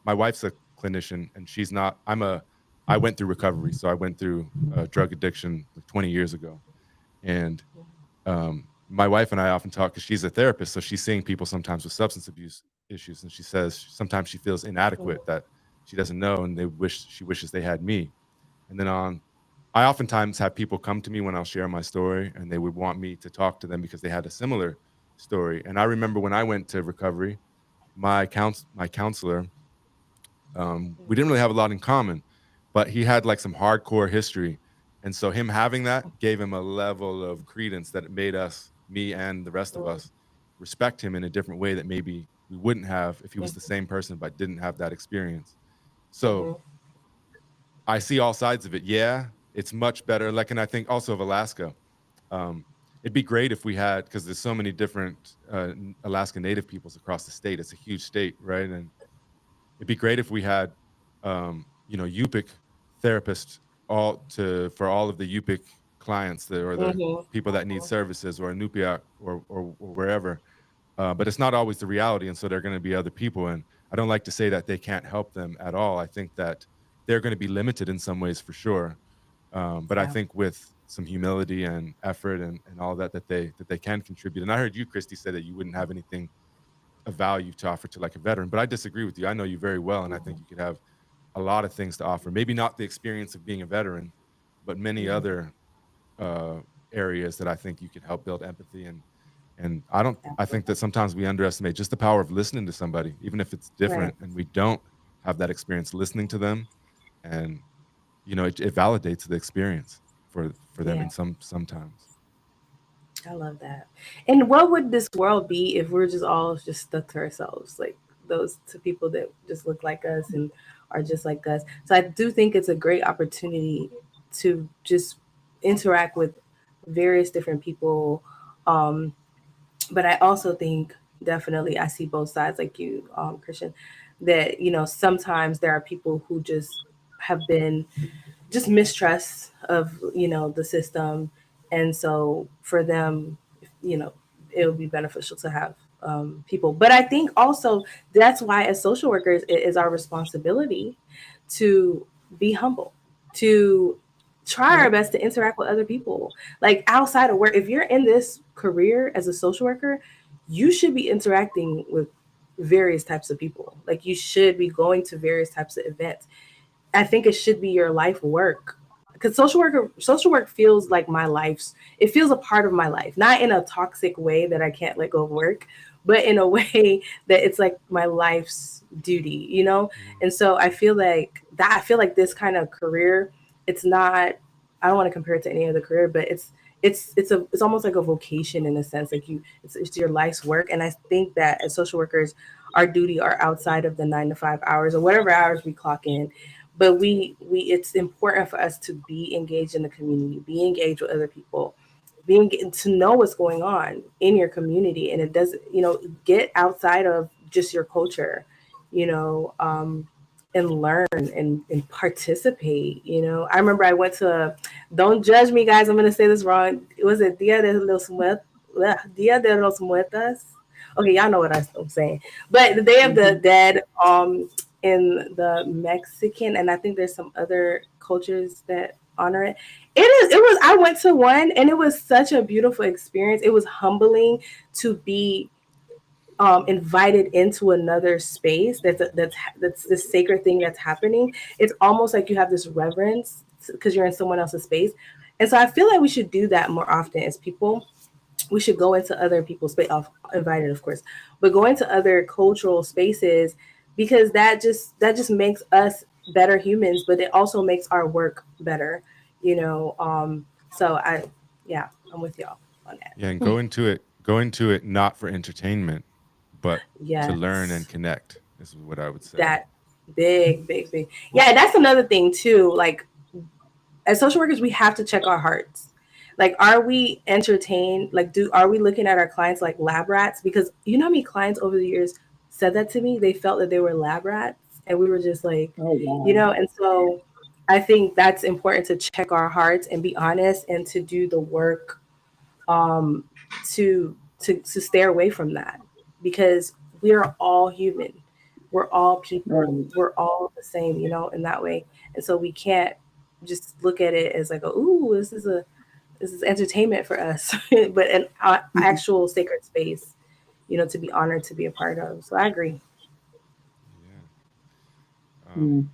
My wife's a clinician, and she's not. I went through recovery, so I went through drug addiction like 20 years ago, and my wife and I often talk because she's a therapist, so she's seeing people sometimes with substance abuse issues, and she says sometimes she feels Mm-hmm. inadequate that she doesn't know, and she wishes they had me. And then I oftentimes have people come to me when I'll share my story, and they would want me to talk to them because they had a similar story. And I remember when I went to recovery, my counselor, we didn't really have a lot in common, but he had like some hardcore history. And so him having that gave him a level of credence that it made me and the rest of us respect him in a different way that maybe we wouldn't have if he was the same person but didn't have that experience. So Mm-hmm. I see all sides of it. Yeah, it's much better. Like, and I think also of Alaska. Um, it'd be great if we had, because there's so many different Alaska Native peoples across the state. It's a huge state, right? And it'd be great if we had, Yupik therapists for all of the Yupik clients or the people that need services, or Inupiaq or wherever. But it's not always the reality, and so there are going to be other people. And I don't like to say that they can't help them at all. I think that they're going to be limited in some ways for sure. But I Yeah. think with some humility and effort and all that they can contribute. And I heard you, Christy, say that you wouldn't have anything of value to offer to like a veteran, but I disagree with you. I know you very well, and I think you could have a lot of things to offer. Maybe not the experience of being a veteran, but many Mm-hmm. other uh, areas that I think you could help build empathy. And I don't. I think Absolutely. that sometimes we underestimate just the power of listening to somebody, even if it's Right. different and we don't have that experience. Listening to them, and it validates the experience for them Yeah. in sometimes. I love that. And what would this world be if we're just all just stuck to ourselves, like those to people that just look like us and are just like us? So I do think it's a great opportunity to just interact with various different people. Um, but I also think definitely. I see both sides, like you, Christian. That sometimes there are people who just have been just mistrust of the system, and so for them, you know it would be beneficial to have people. But I think also that's why as social workers it is our responsibility to be humble, to try our Yep. best to interact with other people, like outside of work. If you're in this career as a social worker, you should be interacting with various types of people. Like you should be going to various types of events. I think it should be your life work, because social work feels like my life's. It feels a part of my life, not in a toxic way that I can't let go of work, but in a way that it's like my life's duty, Mhm. And so I feel like that. I feel like this kind of career, it's not. I don't want to compare it to any other career, but it's almost like a vocation in a sense. Like it's your life's work, and I think that as social workers, our duty are outside of the 9 to 5 hours or whatever hours we clock in, but we it's important for us to be engaged in the community, be engaged with other people, being to know what's going on in your community. And it does, get outside of just your culture, you know um and learn and participate. I remember I went to don't judge me, guys, I'm going to say this wrong. Was it Dia de los Muertos? Okay, y'all know what I'm saying. But the Day of the Hmm. Dead, in the Mexican, and I think there's some other cultures that honor it. It was I went to one, and it was such a beautiful experience. It was humbling to be invited into another space that's this sacred thing that's happening. It's almost like you have this reverence because you're in someone else's space. And so I feel like we should do that more often as people. We should go into other people's space, invited of course, but go into other cultural spaces, because that just makes us better humans, but it also makes our work better. So yeah, I'm with y'all on that. Yeah, and go into it not for entertainment, but to learn and Yes, connect is what I would say. that big. Yeah, that's another thing too. Like as social workers, we have to check our hearts. Like, are we entertained? Like, do are we looking at our clients like lab rats? Because how many clients over the years said that to me. They felt that they were lab rats, and we were just like, Oh wow. And so I think that's important to check our hearts and be honest and to do the work, um, to stay away from that, because we are all human. We're all people. Right. We're all the same, in that way. And so we can't just look at it as like, ooh, this is entertainment for us, but an actual sacred space, to be honored to be a part of. So I agree. Yeah. Um, Mm.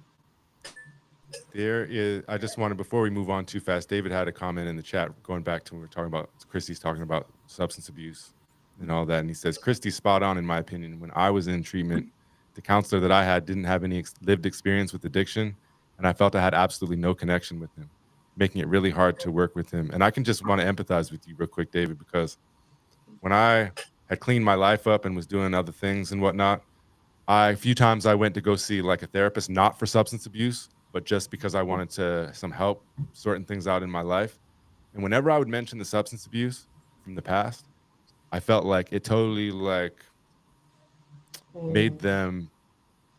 there is. I just wanted before we move on too fast. David had a comment in the chat going back to when we were talking about Christy's talking about substance abuse and all that, and he says Christy's spot on in my opinion. When I was in treatment, the counselor that I had didn't have any lived experience with addiction, and I felt I had absolutely no connection with him, making it really hard to work with him. And I can just want to empathize with you real quick, David, because when I had cleaned my life up and was doing other things and whatnot, a few times I went to go see like a therapist, not for substance abuse, but just because I wanted to some help sorting things out in my life. And whenever I would mention the substance abuse from the past, I felt like it totally like Mm, made them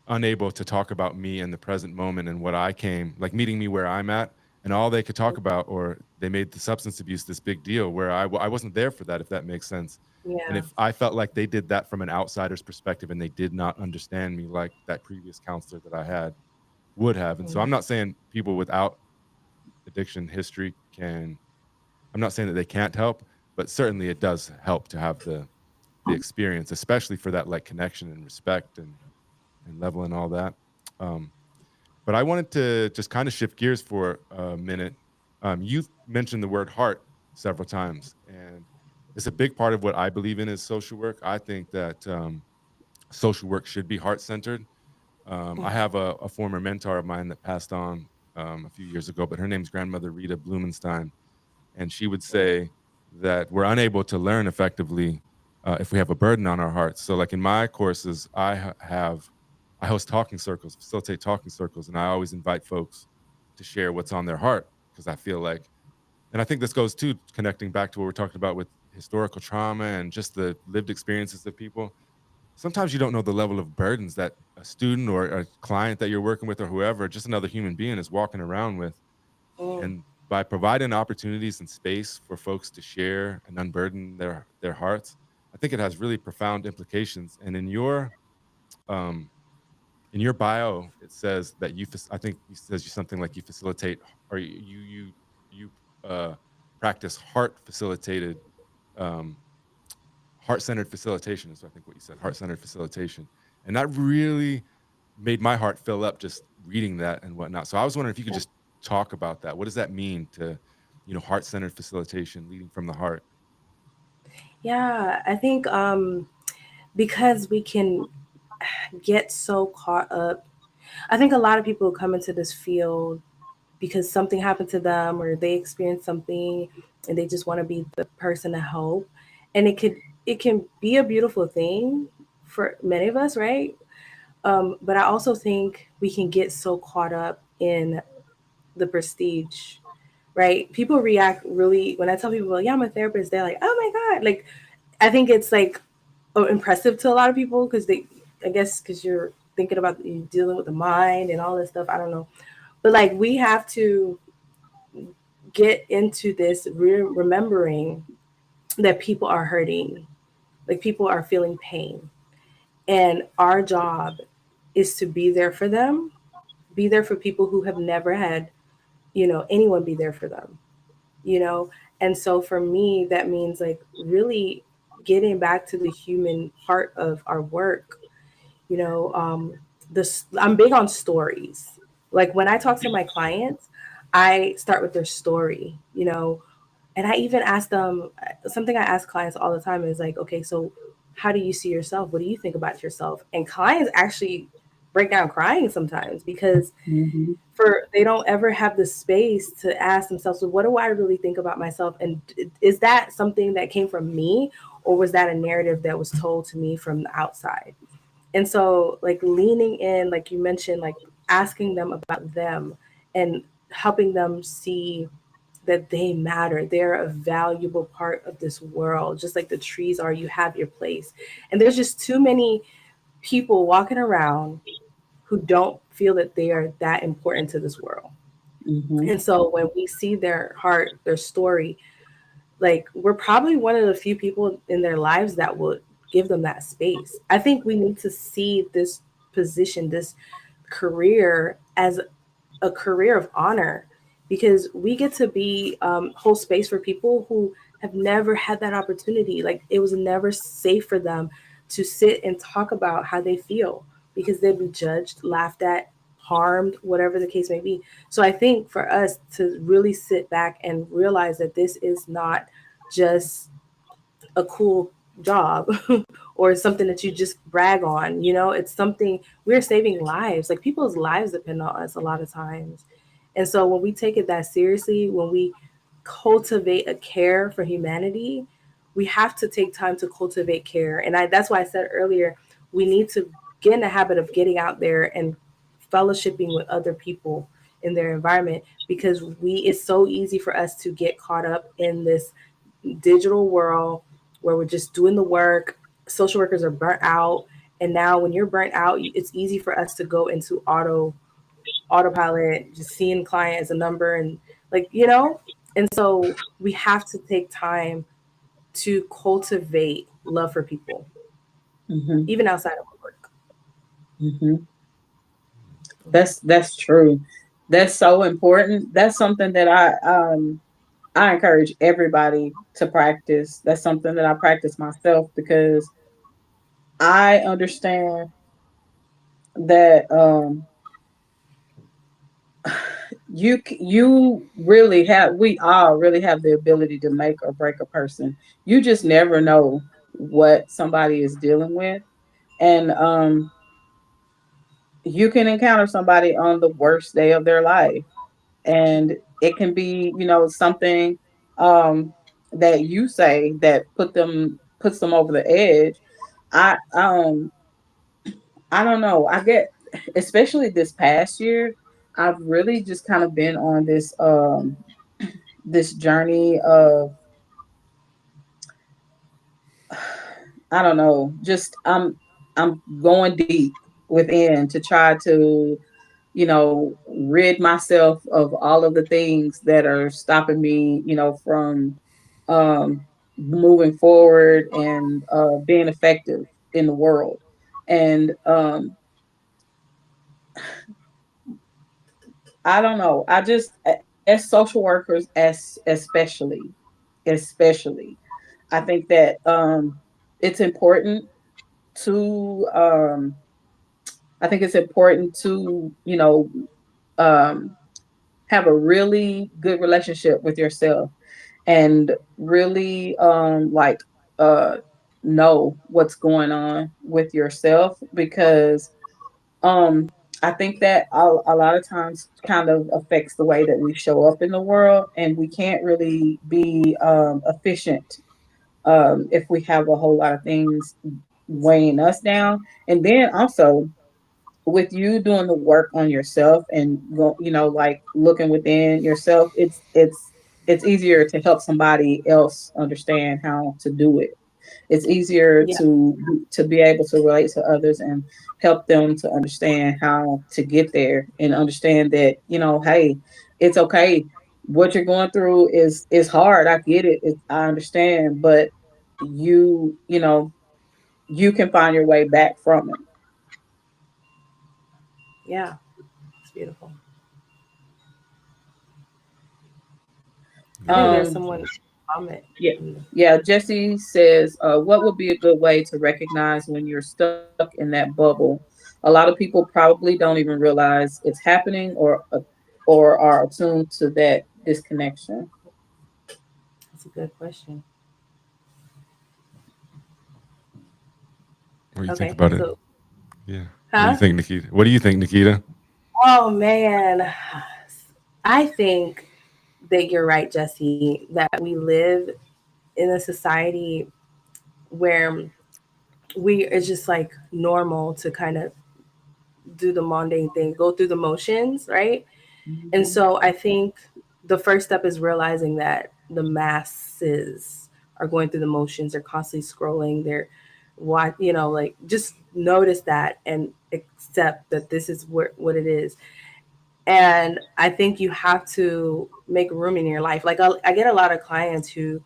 unable to talk about me in the present moment and what I came like meeting me where I'm at. And all they could talk about, or they made the substance abuse this big deal where I wasn't there for that, if that makes sense. And yeah. if I felt like they did that from an outsider's perspective and they did not understand me like that previous counselor that I had would have. And so Mm, I'm not saying people without addiction history I'm not saying that they can't help, but certainly it does help to have the experience, especially for that like connection and respect and level and all that. Um, but I wanted to just kind of shift gears for a minute. You've mentioned the word heart several times, and it's a big part of what I believe in is social work. I think that social work should be heart centered. I mm, have a former mentor of mine that passed on a few years ago, but her name's grandmother Rita Blumenstein, and she would mm, say that we're unable to learn effectively if we have a burden on our hearts. So, like in my courses, I host talking circles, facilitate talking circles, and I always invite folks to share what's on their heart because I feel like, and I think this goes to connecting back to what we're talking about with historical trauma and just the lived experiences of people, sometimes you don't know the level of burdens that a student or a client that you're working with or whoever, just another human being is walking around with. Mm. And by providing opportunities and space for folks to share and unburden their hearts, I think it has really profound implications. And um, in your bio, it says that I think it says you something like you facilitate or you uh, practice um, heart-centered facilitation is I think what you said, heart-centered facilitation. And that really made my heart fill up just reading that and whatnot. So I was wondering if you could just talk about that. What does that mean to, heart-centered facilitation, leading from the heart? Yeah, I think because we can get so caught up. I think a lot of people come into this field because something happened to them or they experienced something and they just want to be the person to help. And it can be a beautiful thing for many of us, right? But I also think we can get so caught up in the prestige, right? People react really when I tell people, "Yeah, I'm a therapist." They're like, "Oh my god!" Like, I think it's like impressive to a lot of people because I guess, because you're thinking about you dealing with the mind and all this stuff. I don't know, but like we have to get into this remembering that people are hurting, like people are feeling pain, and our job is to be there for them, be there for people who have never had anyone be there for them, you know. And so for me that means like really getting back to the human part of our work, you know. This, I'm big on stories. Like when I talk to my clients, I start with their story, and I even ask them something I ask clients all the time is like, okay, so how do you see yourself? What do you think about yourself? And clients actually break down crying sometimes because Hmm. for they don't ever have the space to ask themselves, well, what do I really think about myself? And is that something that came from me, or was that a narrative that was told to me from the outside? And so, like leaning in, like you mentioned, like asking them about them and helping them see that they matter. They're a valuable part of this world, just like the trees are. You have your place. And there's just too many people walking around who don't feel that they are that important to this world. Hmm. And so when we see their heart, their story, like we're probably one of the few people in their lives that would give them that space. I think we need to see this position, this career, as a career of honor, because we get to be hold space for people who have never had that opportunity. Like it was never safe for them to sit and talk about how they feel because they'd be judged, laughed at, harmed, whatever the case may be. So I think for us to really sit back and realize that this is not just a cool job or something that you just brag on. It's something, we're saving lives. Like people's lives depend on us a lot of times. And so when we take it that seriously, when we cultivate a care for humanity, we have to take time to cultivate care. And that's why I said earlier, we need to get in the habit of getting out there and fellowshipping with other people in their environment, because it's so easy for us to get caught up in this digital world where we're just doing the work. Social workers are burnt out. And now when you're burnt out, it's easy for us to go into autopilot, just seeing client as a number, and like. And so we have to take time to cultivate love for people, Hmm. even outside of work. Hmm. That's true. That's so important. That's something that I encourage everybody to practice. That's something that I practice myself because I understand that you really have we all really have the ability to make or break a person. You just never know what somebody is dealing with, and you can encounter somebody on the worst day of their life, and it can be something um that you say that puts them over the edge. I um i don't know, I get, especially this past year, I've really just kind of been on this journey of I don't know, just I'm going deep within to try to, rid myself of all of the things that are stopping me, from um moving forward and being effective in the world. And I don't know. I just, as social workers, especially, I think that it's important to I think it's important to, um have a really good relationship with yourself, and really uh know what's going on with yourself, because um I think that a lot of times kind of affects the way that we show up in the world, and we can't really be efficient if we have a whole lot of things weighing us down. And then also, with you doing the work on yourself and like looking within yourself, it's easier to help somebody else understand how to do it. It's easier Yeah. to be able to relate to others and help them to understand how to get there, and understand that, hey, it's okay. What you're going through is hard. I get it. I understand, but you can find your way back from it. Yeah. It's beautiful. I think there's Yeah. Um, someone comment. Yeah. Yeah. Jesse says, what would be a good way to recognize when you're stuck in that bubble? A lot of people probably don't even realize it's happening, or are attuned to that disconnection. That's a good question. What do you think Okay. about it? So, Yeah. What do you huh? think, Nikita? What do you think, Nikita? Oh man. I think that you're right, Jesse, that we live in a society where we it's just like normal to kind of do the mundane thing, go through the motions, right? And Mhm. so I think the first step is realizing that the masses are going through the motions, they're constantly scrolling, they're what like just notice that and accept that this is what it is. And I think you have to make room in your life. Like I get a lot of clients who,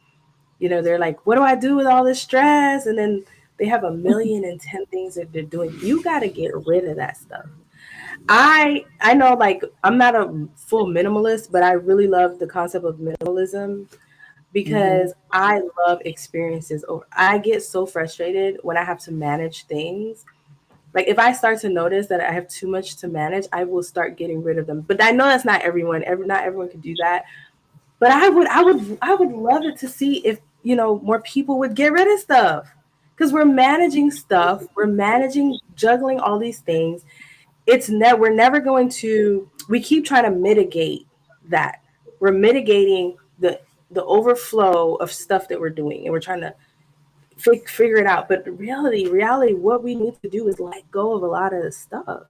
they're like, what do I do with all this stress? And then they have 1,000,010 things that they're doing. You got to get rid of that stuff. I know, like, I'm not a full minimalist, but I really love the concept of minimalism because Mhm. I love experiences. Over I get so frustrated when I have to manage things. Like if I start to notice that I have too much to manage, I will start getting rid of them. But I know that's not everyone. Not everyone can do that. But I would love it to see if more people would get rid of stuff because we're managing stuff. We're managing, juggling all these things. We're never going to. We keep trying to mitigate that. We're mitigating the overflow of stuff that we're doing, and we're trying to figure it out. But reality, what we need to do is let go of a lot of the stuff.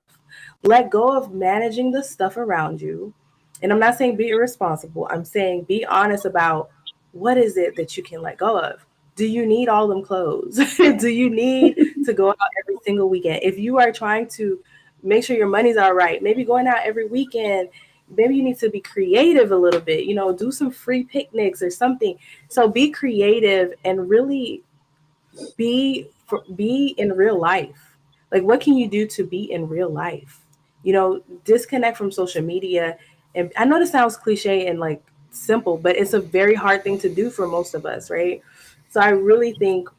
Let go of managing the stuff around you. And I'm not saying be irresponsible. I'm saying be honest about what is it that you can let go of. Do you need all them clothes? Do you need to go out every single weekend? If you are trying to make sure your money's all right, maybe going out every weekend, maybe you need to be creative a little bit, do some free picnics or something. So be creative and really be in real life. Like what can you do to be in real life? Disconnect from social media. And I know this sounds cliche and like simple, but it's a very hard thing to do for most of us, right? So I really think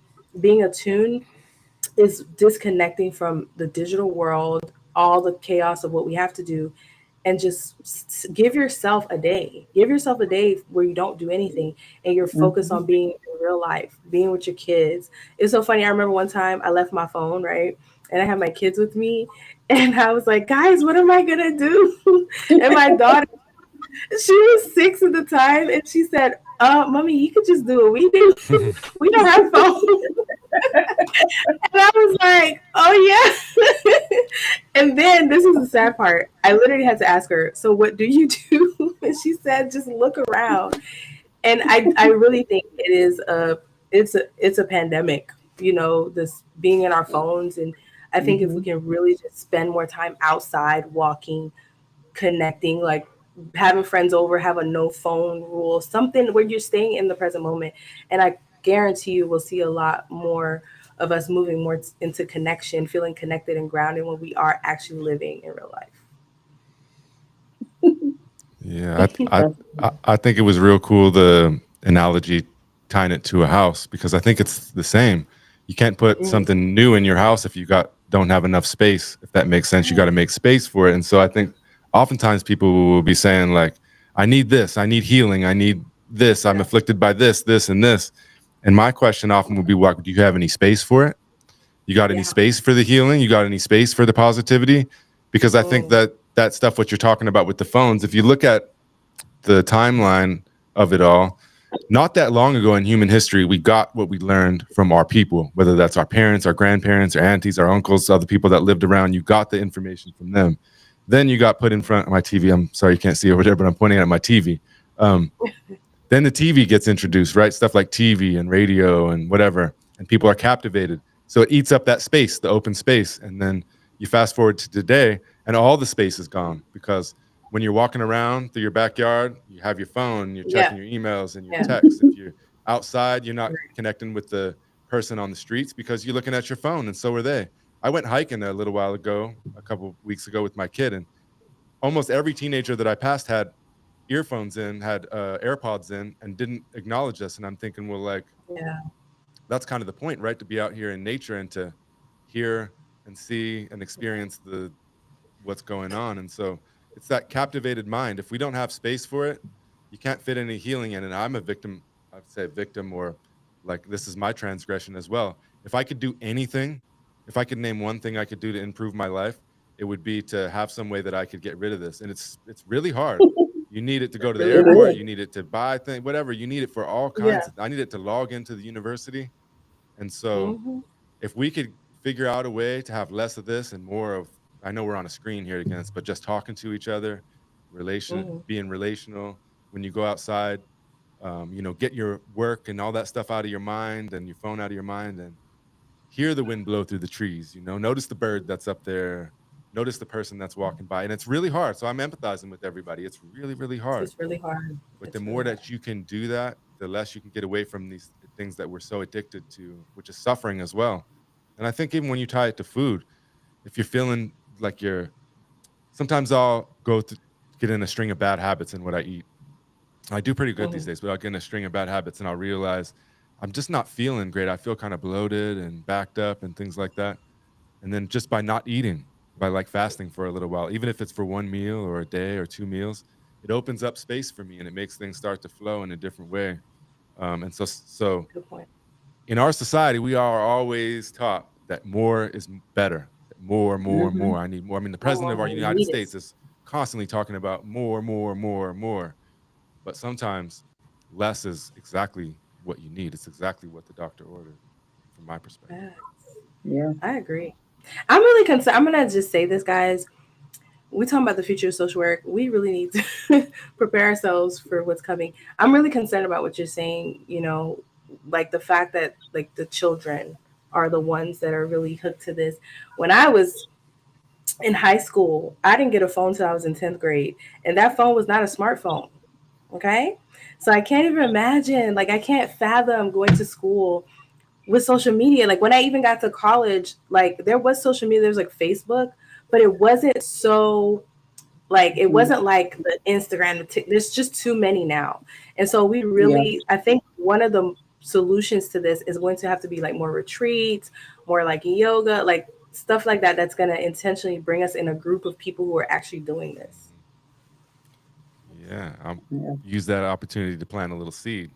being attuned is disconnecting from the digital world, all the chaos of what we have to do, and just give yourself a day. Give yourself a day where you don't do anything and you're focused Mhm. on being in real life, being with your kids. It's so funny. I remember one time I left my phone, right? And I had my kids with me. And I was like, guys, what am I going to do? And my daughter, she was 6 at the time. And she said, Mommy, you could just do what we do. We don't have phones. And I was like, oh yeah. And then this is the sad part. I literally had to ask her, so what do you do? And she said, just look around. And I really think it's a pandemic. this being in our phones. And I think if we Mhm. can really just spend more time outside, walking, connecting, like having friends over, have a no phone rule, something where you're staying in the present moment. And I guarantee you we'll see a lot more of us moving more into connection, feeling connected and grounded when we are actually living in real life. Yeah, That's I think it was real cool, the analogy tying it to a house, because I think it's the same. You can't put Mhm. something new in your house if you don't have enough space. If that makes sense, you got to make space for it. And so I think oftentimes people will be saying like, "I need this. I need healing. I need this. I'm Yeah. afflicted by this, this, and this." And my question often would be, "What do you have any space for it? You got any Yeah. space for the healing? You got any space for the positivity?" Because I think Mm. that stuff, what you're talking about with the phones, if you look at the timeline of it all, not that long ago in human history, we got what we learned from our people, whether that's our parents, our grandparents, our aunties, our uncles, other people that lived around. You got the information from them. Then you got put in front of my TV. I'm sorry you can't see over there, but I'm pointing at my TV. Um, then the TV gets introduced, right? Stuff like TV and radio and whatever, and people are captivated. So it eats up that space, the open space. And then you fast forward to today, and all the space is gone because when you're walking around through your backyard, you have your phone, you're Yeah. checking your emails and your Yeah. texts. If you're outside, you're not connecting with the person on the streets because you're looking at your phone, and so are they. I went hiking a little while ago, a couple weeks ago with my kid, and almost every teenager that I passed had earphones in, had AirPods in, and didn't acknowledge us. And I'm thinking, well, like, Yeah. that's kind of the point, right? To be out here in nature and to hear and see and experience the what's going on. And so it's that captivated mind. If we don't have space for it, you can't fit any healing in. And I'm a victim, I'd say victim, or like this is my transgression as well. If I could do anything, if I could name one thing I could do to improve my life, it would be to have some way that I could get rid of this. And it's really hard. You need it to go to the Really it hard. airport, is. you need it to buy things, whatever, you need it for all Yeah. kinds of, I need it to log into the university. And so Hmm. if we could figure out a way to have less of this and more of, I know we're on a screen here against, but just talking to each other, Hmm. being relational. When you go outside, get your work and all that stuff out of your mind and your phone out of your mind, and hear the wind blow through the trees. Notice the bird that's up there, notice the person that's walking by. And it's really hard. So I'm empathizing with everybody. It's really, really hard. It's really hard. But the It's more really hard. that you can do that, the less you can get away from these things that we're so addicted to, which is suffering as well. And I think even when you tie it to food, if you're feeling like sometimes I'll get in a string of bad habits in what I eat. I do pretty good these Hmm. days, but I'll get in a string of bad habits and I'll realize I'm just not feeling great. I feel kind of bloated and backed up and things like that. And then just by not eating, by like fasting for a little while, even if it's for one meal or a day or two meals, it opens up space for me and it makes things start to flow in a different way. And so Good point. in our society, we are always taught that more is better. That more, more, Mhm. more. I need more. I mean, the More, president more, of our more. We United need it. States is constantly talking about more, more, more, more. But sometimes less is exactly what you need. It's exactly what the doctor ordered, from my perspective. Yeah, Yeah. I agree. I'm really concerned. I'm gonna just say this, guys. We talking about the future of social work. We really need to prepare ourselves for what's coming. I'm really concerned about what you're saying. Like the fact that like the children are the ones that are really hooked to this. When I was in high school, I didn't get a phone till I was in 10th grade, and that phone was not a smartphone. Okay, so I can't even imagine. Like I can't fathom going to school with social media. Like when I even got to college, like there was social media, there was like Facebook, but it wasn't so like it Mhm. wasn't like the Instagram. There's just too many now, and so we Yeah. really, I think one of the solutions to this is going to have to be like more retreats, more like yoga, like stuff like that. That's going to intentionally bring us in a group of people who are actually doing this. Mhm. Yeah, I'll Yeah. use that opportunity to plant a little seed.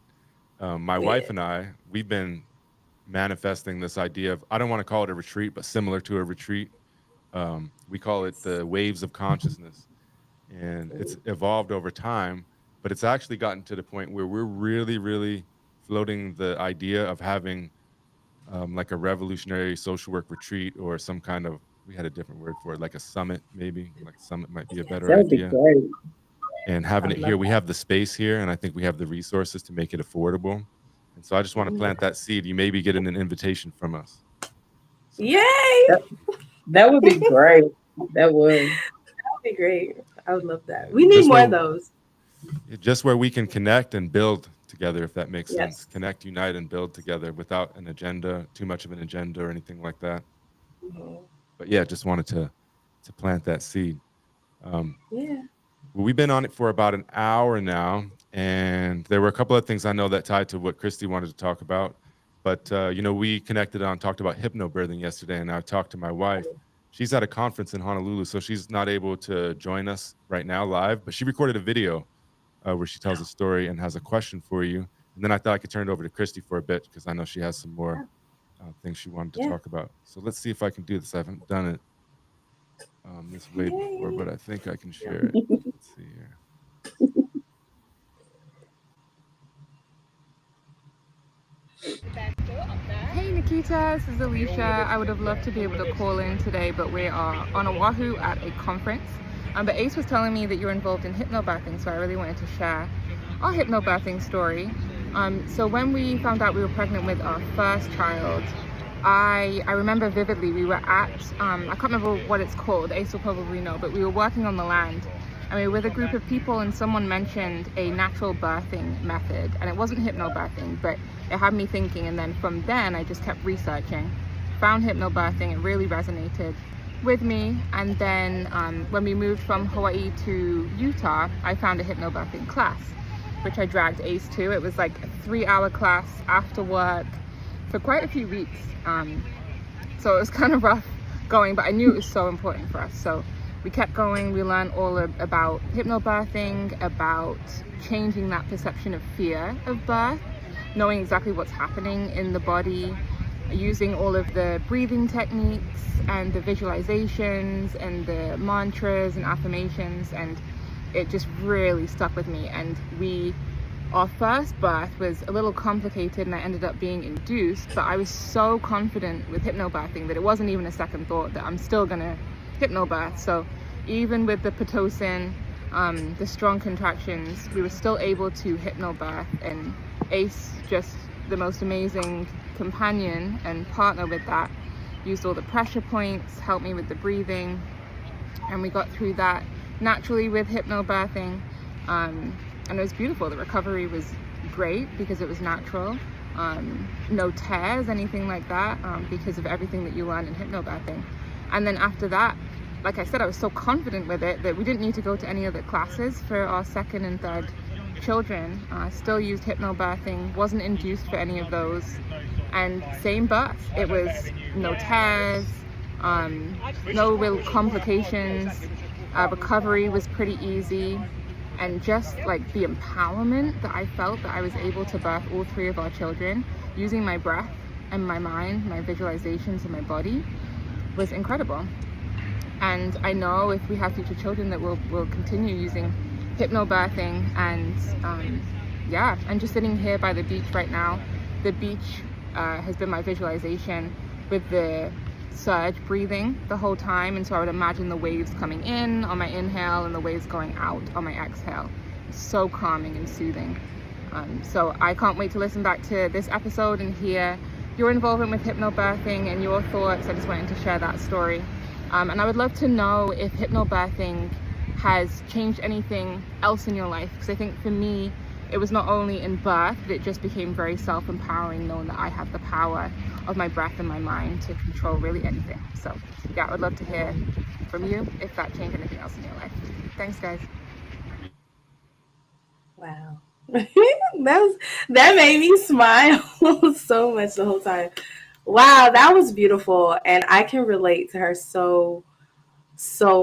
My Yeah. wife and I, we've been manifesting this idea of, I don't want to call it a retreat, but similar to a retreat. We call it Yes. the waves of consciousness. And it's evolved over time, but it's actually gotten to the point where we're really, really floating the idea of having like a revolutionary social work retreat or some kind of, we had a different word for it, like a summit, maybe. Like summit might be a better That would be idea. great. And I having it love here, we that. have the space here, and I think we have the resources to make it affordable. And so I just want to plant that seed. You may be getting an invitation from us. So. Yay! That would be great. That would. That would be great. I would love that. We need more of those. Just where we can connect and build together, if that makes sense. Yes. Connect, unite, and build together without an agenda, too much of an agenda or anything like that. But yeah, just wanted to plant that seed. Yeah. Well, we've been on it for about an hour now, and there were a couple of things I know that tied to what Christy wanted to talk about. But we connected on, talked about hypnobirthing yesterday, and I talked to my wife. She's at a conference in Honolulu, so she's not able to join us right now live, but she recorded a video where she tells a story and has a question for you. And then I thought I could turn it over to Christy for a bit because I know she has some more things she wanted to talk about. So let's see if I can do this. I haven't done it this way before, but I think I can share it. Let's see here. Hey Niketa, this is Alicia. I would have loved to be able to call in today, but we are on Oahu at a conference. But Ace was telling me that you're involved in hypnobirthing, so I really wanted to share our hypnobirthing story. So when we found out we were pregnant with our first child, I remember vividly we were at, I can't remember what it's called, Ace will probably know, but we were working on the land and we were with a group of people and someone mentioned a natural birthing method, and it wasn't hypnobirthing, but it had me thinking, and then from then I just kept researching, found hypnobirthing, it really resonated with me. And then when we moved from Hawaii to Utah, I found a hypnobirthing class, which I dragged Ace to. It was like a 3-hour class after work for quite a few weeks. So it was kind of rough going, but I knew it was so important for us. So we kept going, we learned all about hypnobirthing, about changing that perception of fear of birth, knowing exactly what's happening in the body, using all of the breathing techniques and the visualizations and the mantras and affirmations, and it just really stuck with me. And our first birth was a little complicated and I ended up being induced, but I was so confident with hypnobirthing that it wasn't even a second thought that I'm still gonna hypnobirth. So even with the Pitocin, the strong contractions, we were still able to hypnobirth, and Ace, just the most amazing companion and partner with that, used all the pressure points, helped me with the breathing, and we got through that naturally with hypnobirthing. And it was beautiful. The recovery was great because it was natural. No tears, anything like that, because of everything that you learn in hypnobirthing. And then after that, like I said, I was so confident with it that we didn't need to go to any other classes for our second and third children. Still used hypnobirthing, wasn't induced for any of those, and same birth. It was no tears, no real complications. Recovery was pretty easy, and just like the empowerment that I felt that I was able to birth all 3 of our children using my breath and my mind, my visualizations and my body was incredible. And I know if we have future children that we'll continue using hypnobirthing. And and just sitting here by the beach right now, the beach has been my visualization with the surge breathing the whole time. And so I would imagine the waves coming in on my inhale and the waves going out on my exhale. It's so calming and soothing. So I can't wait to listen back to this episode and hear your involvement with hypnobirthing and your thoughts. I just wanted to share that story. And I would love to know if hypnobirthing has changed anything else in your life, because I think for me, it was not only in birth, but it just became very self-empowering, knowing that I have the power of my breath and my mind to control really anything. So yeah, I would love to hear from you if that changed anything else in your life. Thanks, guys. Wow. that made me smile so much the whole time. Wow, that was beautiful. And I can relate to her so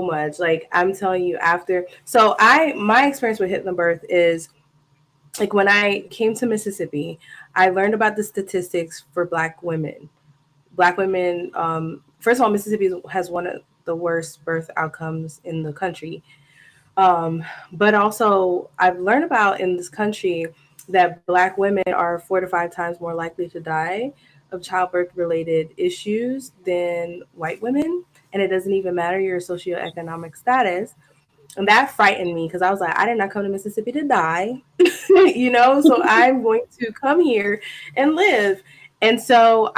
much. Like, I'm telling you, my experience with hypnobirth is, like, when I came to Mississippi, I learned about the statistics for Black women. First of all, Mississippi has one of the worst birth outcomes in the country. But also, I've learned about in this country that Black women are 4 to 5 times more likely to die of childbirth related issues than white women. And it doesn't even matter your socioeconomic status. And that frightened me because I was like, I did not come to Mississippi to die, you know, so I'm going to come here and live. And so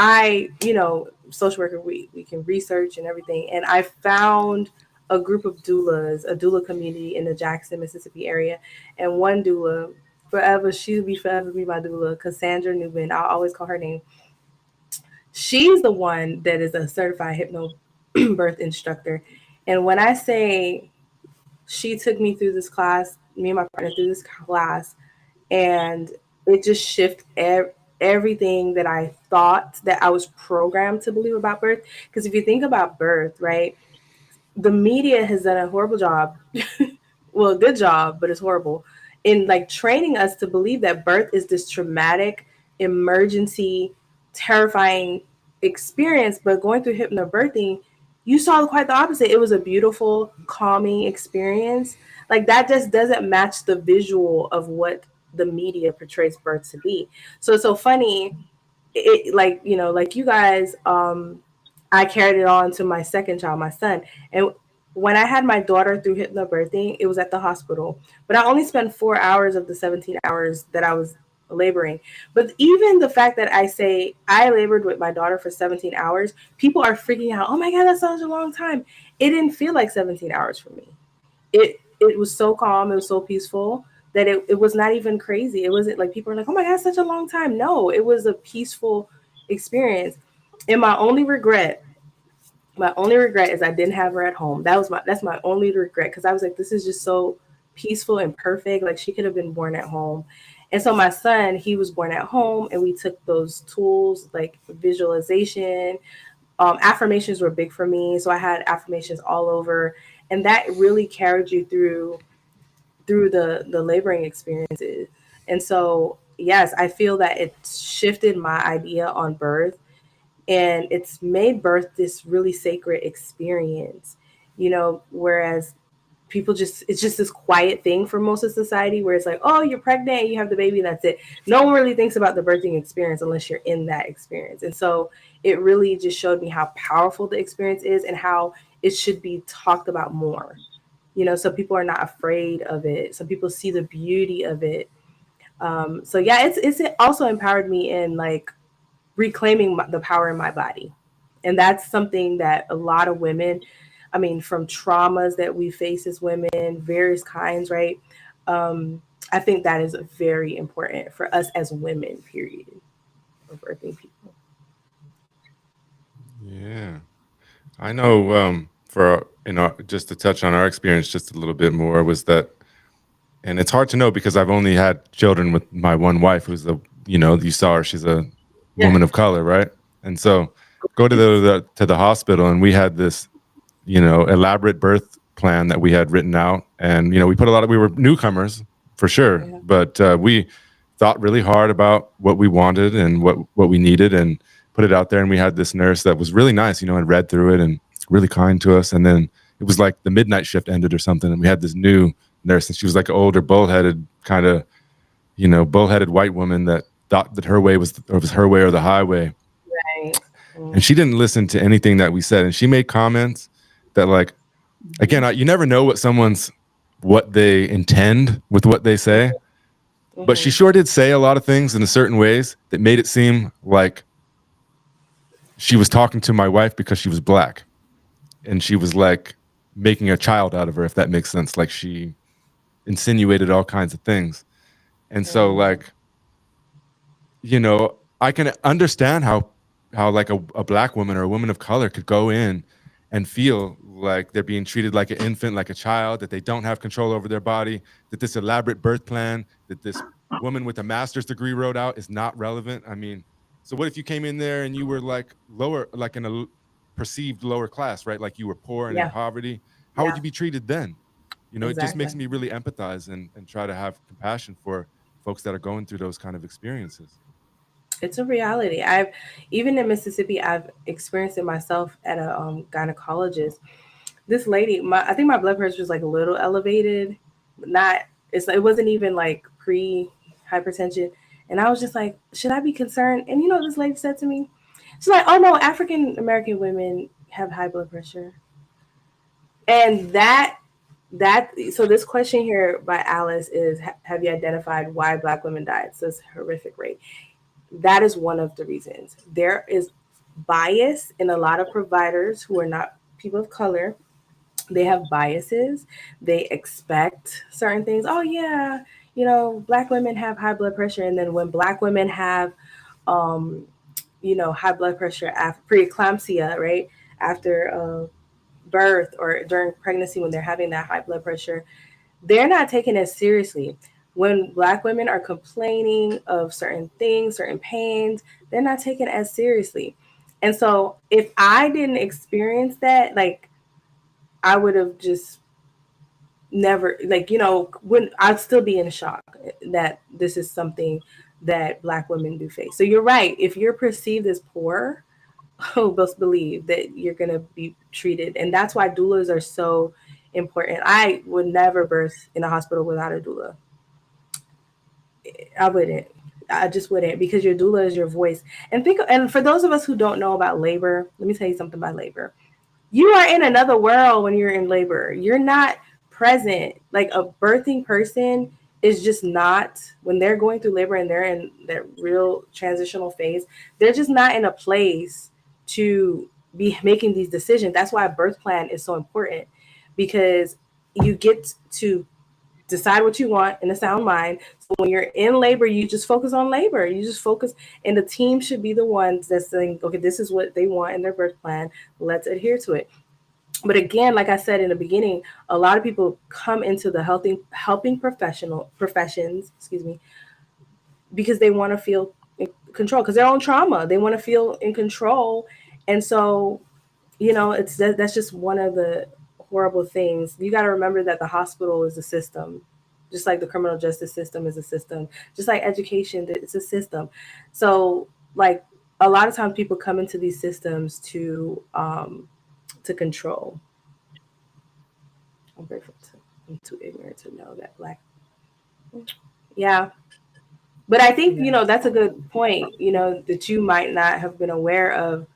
social worker, we can research and everything. And I found a group of doulas, a doula community in the Jackson, Mississippi area. And one doula, forever, she'll be forever be my doula, Cassandra Newman. I'll always call her name. She's the one that is a certified hypno birth instructor. And when I say she took me through this class, me and my partner through this class, and it just shifted everything that I thought that I was programmed to believe about birth. Because if you think about birth, right, the media has done a horrible job, well, a good job, but it's horrible in like training us to believe that birth is this traumatic, emergency, terrifying experience. But going through hypnobirthing, you saw quite the opposite. It was a beautiful, calming experience. Like that just doesn't match the visual of what the media portrays birth to be. So it's so funny. It like like you guys, I carried it on to my second child, my son. And when I had my daughter through hypnobirthing, it was at the hospital. But I only spent 4 hours of the 17 hours that I was laboring. But even the fact that I say I labored with my daughter for 17 hours, people are freaking out. Oh my God, that's such a long time. It didn't feel like 17 hours for me. It was so calm, it was so peaceful that it was not even crazy. It wasn't like people are like, oh my God, such a long time. No, it was a peaceful experience. And my only regret is I didn't have her at home. That's my only regret, because I was like, this is just so peaceful and perfect. Like she could have been born at home. And so my son, he was born at home, and we took those tools like visualization. Affirmations were big for me, so I had affirmations all over, and that really carried you through the laboring experiences. And so yes, I feel that it shifted my idea on birth, and it's made birth this really sacred experience, whereas people just it's just this quiet thing for most of society, where it's like, oh, you're pregnant, you have the baby, that's it. No one really thinks about the birthing experience unless you're in that experience. And so it really just showed me how powerful the experience is and how it should be talked about more, so people are not afraid of it, so people see the beauty of it. So yeah, it's also empowered me in like reclaiming the power in my body. And that's something that a lot of women, I mean, from traumas that we face as women, various kinds, right? I think that is very important for us as women, period, of birthing people. Yeah. I know, for just to touch on our experience just a little bit more, was that, and it's hard to know because I've only had children with my one wife, who's you saw her, she's a Yeah. woman of color, right? And so go to the hospital, and we had this, elaborate birth plan that we had written out, and we were newcomers for sure, Yeah. but we thought really hard about what we wanted and what we needed, and put it out there. And we had this nurse that was really nice, and read through it and really kind to us. And then it was like the midnight shift ended or something, and we had this new nurse, and she was like an older, bullheaded kind of, bullheaded white woman that thought that her way was her way or the highway. Right. And she didn't listen to anything that we said, and she made comments that, like, again, you never know what they intend with what they say, but she sure did say a lot of things in a certain ways that made it seem like she was talking to my wife because she was black, and she was like making a child out of her, if that makes sense. Like, she insinuated all kinds of things. And so, like, I can understand how like a black woman or a woman of color could go in and feel like they're being treated like an infant, like a child, that they don't have control over their body, that this elaborate birth plan that this woman with a master's degree wrote out is not relevant. I mean, so what if you came in there and you were like lower, like in a perceived lower class, right? Like you were poor and in Yeah. poverty. How would you be treated then? It just makes Exactly. me really empathize and try to have compassion for folks that are going through those kind of experiences. It's a reality. Even in Mississippi, I've experienced it myself at a gynecologist. This lady, I think my blood pressure was like a little elevated, but not. It wasn't even like pre hypertension, and I was just like, should I be concerned? And you know what this lady said to me? She's like, oh no, African American women have high blood pressure, and that that so this question here by Alice is, have you identified why Black women die at this horrific rate? That is one of the reasons. There is bias in a lot of providers who are not people of color. They have biases. They expect certain things. Oh yeah, Black women have high blood pressure, and then when Black women have, um, high blood pressure after preeclampsia, right after birth or during pregnancy when they're having that high blood pressure, they're not taken as seriously. When Black women are complaining of certain things, certain pains, they're not taken as seriously. And so if I didn't experience that, like, I would have just never, like, when I'd still be in shock that this is something that Black women do face. So you're right. If you're perceived as poor, best believe that you're going to be treated. And that's why doulas are so important. I would never birth in a hospital without a doula. I wouldn't. I just wouldn't, because your doula is your voice. And for those of us who don't know about labor, let me tell you something about labor. You are in another world when you're in labor. You're not present. Like, a birthing person is just not, when they're going through labor and they're in that real transitional phase, they're just not in a place to be making these decisions. That's why a birth plan is so important, because you get to decide what you want in a sound mind. So when you're in labor, you just focus on labor. You just focus, and the team should be the ones that's saying, okay, this is what they want in their birth plan. Let's adhere to it. But again, like I said in the beginning, a lot of people come into the helping professions, because they want to feel in control, because their own trauma. They want to feel in control, and so that's just one of the horrible things. You got to remember that the hospital is a system, just like the criminal justice system is a system, just like education, it's a system. So, like, a lot of times people come into these systems to control. I'm grateful I'm too ignorant to know that Black. Yeah, but I think Yeah. that's a good point. That you might not have been aware of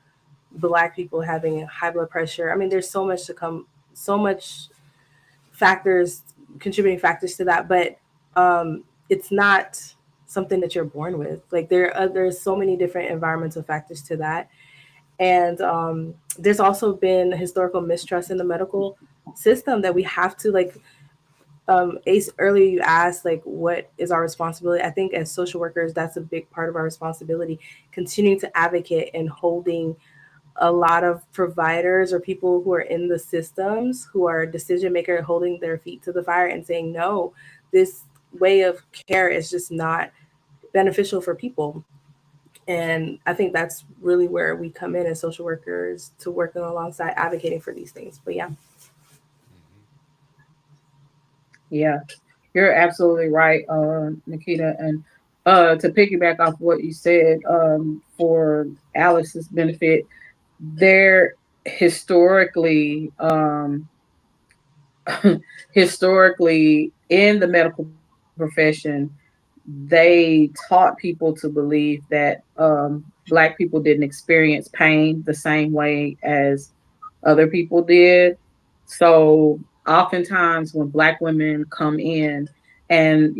Black people having high blood pressure. I mean, there's so much to come, so much factors, contributing factors to that, but it's not something that you're born with. Like, there's so many different environmental factors to that, and there's also been historical mistrust in the medical system that we have to, like, Ace, earlier you asked, like, what is our responsibility? I think as social workers, that's a big part of our responsibility, continuing to advocate and holding a lot of providers or people who are in the systems who are decision maker, holding their feet to the fire and saying, no, this way of care is just not beneficial for people. And I think that's really where we come in as social workers, to working alongside advocating for these things. But yeah. Yeah, you're absolutely right, Nikita. And to piggyback off what you said, for Alice's benefit, there historically, historically in the medical profession, they taught people to believe that Black people didn't experience pain the same way as other people did. So oftentimes when Black women come in and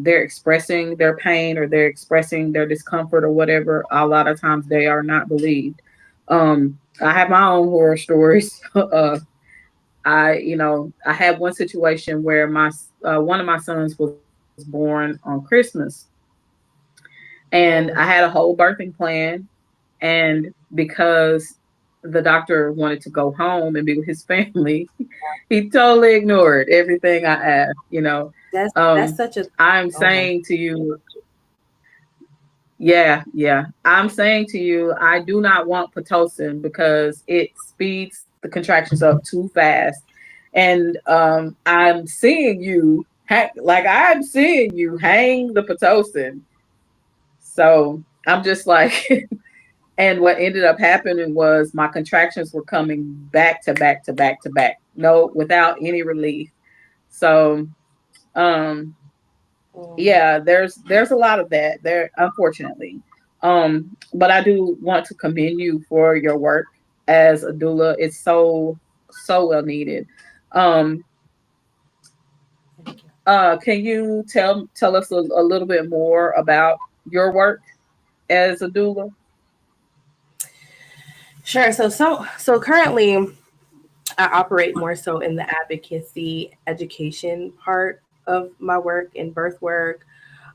they're expressing their pain or they're expressing their discomfort or whatever, a lot of times they are not believed. I have my own horror stories. I had one situation where my one of my sons was born on Christmas, and I had a whole birthing plan, and because the doctor wanted to go home and be with his family, he totally ignored everything I asked. That's such a I'm trauma. saying to you, yeah, yeah. I'm saying to you, I do not want Pitocin because it speeds the contractions up too fast. And I'm seeing you, like I'm seeing you hang the Pitocin. So I'm just like, and what ended up happening was my contractions were coming back to back to back to back, no, without any relief. So, um, Mm. yeah, there's a lot of that there, unfortunately. But I do want to commend you for your work as a doula. It's so well needed. Um, Can you tell us a little bit more about your work as a doula? Sure. So currently I operate more so in the advocacy education part of my work in birth work.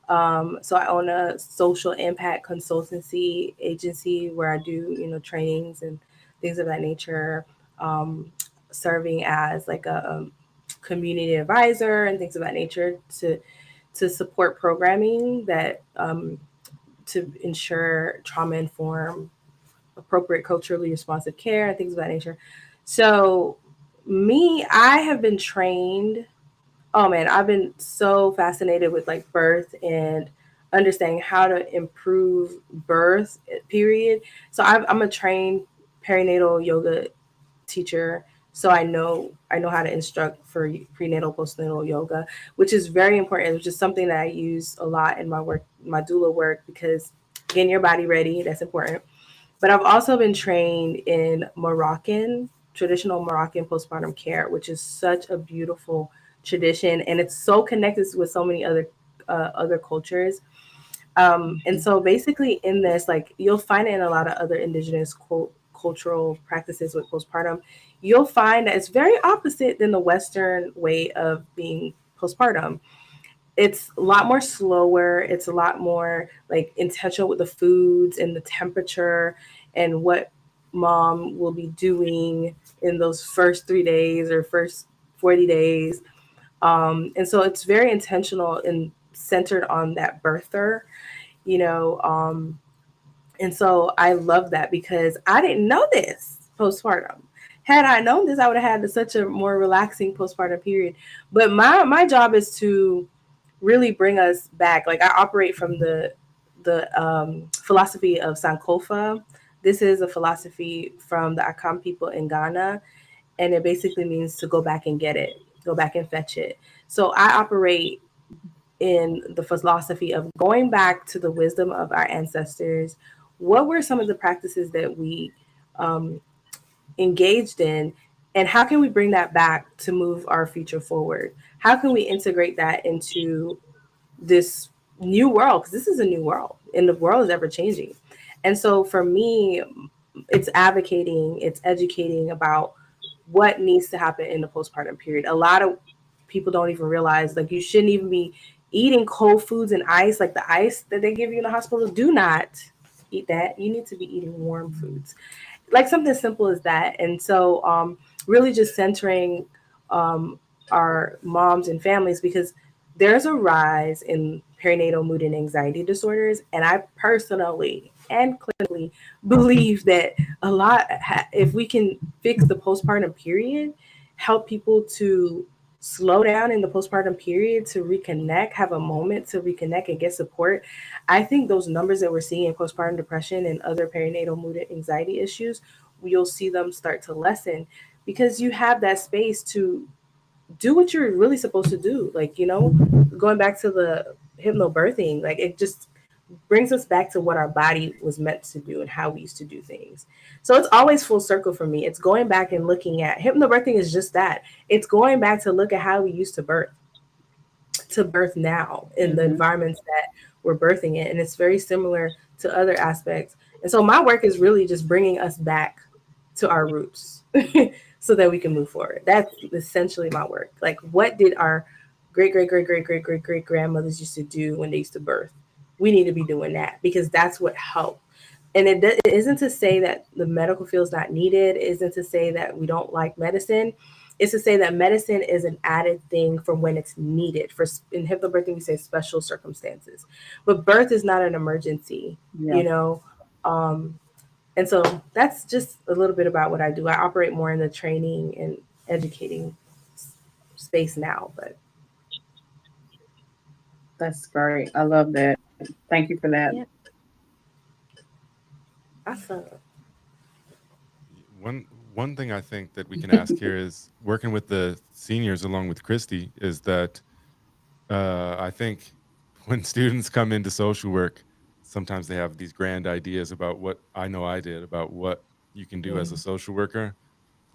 So I own a social impact consultancy agency where I do, trainings and things of that nature, um, serving as like a community advisor and things of that nature to support programming that to ensure trauma informed, appropriate, culturally responsive care and things of that nature. So I have been trained. Oh man, I've been so fascinated with like birth and understanding how to improve birth period. So I'm a trained perinatal yoga teacher, so I know how to instruct for prenatal postnatal yoga, which is very important, which is something that I use a lot in my work, my doula work, because getting your body ready, that's important. But I've also been trained in traditional Moroccan postpartum care, which is such a beautiful tradition, and it's so connected with so many other cultures. And so basically, in this, like you'll find it in a lot of other indigenous cultural practices with postpartum. You'll find that it's very opposite than the Western way of being postpartum. It's a lot more slower. It's a lot more like intentional with the foods and the temperature and what mom will be doing in those first 3 days or first 40 days. And so it's very intentional and centered on that birther, you know. And so I love that because I didn't know this postpartum. Had I known this, I would have had such a more relaxing postpartum period. But my job is to really bring us back. Like I operate from the philosophy of Sankofa. This is a philosophy from the Akam people in Ghana, and it basically means to go back and get it, go back and fetch it. So I operate in the philosophy of going back to the wisdom of our ancestors. What were some of the practices that we um, engaged in, and how can we bring that back to move our future forward? How can we integrate that into this new world, because this is a new world and the world is ever changing. And so for me, it's advocating, it's educating about what needs to happen in the postpartum period. A lot of people don't even realize like you shouldn't even be eating cold foods and ice, like the ice that they give you in the hospital. Do not eat that. You need to be eating warm foods, like something simple as that. And so really just centering um, our moms and families, because there's a rise in perinatal mood and anxiety disorders, and I personally and clinically believe that if we can fix the postpartum period, help people to slow down in the postpartum period, to reconnect, have a moment to reconnect and get support. I think those numbers that we're seeing in postpartum depression and other perinatal mood and anxiety issues, you'll see them start to lessen because you have that space to do what you're really supposed to do. Like, going back to the hypnobirthing, like it just brings us back to what our body was meant to do and how we used to do things. So it's always full circle for me. It's going back and looking at hypnobirthing is just that. It's going back to look at how we used to birth now in the Mm-hmm. environments that we're birthing in. And it's very similar to other aspects. And so my work is really just bringing us back to our roots so that we can move forward. That's essentially my work. Like, what did our great, great, great, great, great, great, great grandmothers used to do when they used to birth? We need to be doing that because that's what helped. And it isn't to say that the medical field is not needed. It isn't to say that we don't like medicine. It's to say that medicine is an added thing for when it's needed. For in hypnobirthing, we say special circumstances, but birth is not an emergency. Yeah, You know, um, and so that's just a little bit about what I do. I operate more in the training and educating space now, but that's great. I love that. Thank you for that. yeah, awesome. One thing I think that we can ask here is working with the seniors along with Christy is that I think when students come into social work, sometimes they have these grand ideas about what I know I did about what you can do as a Mm. social worker,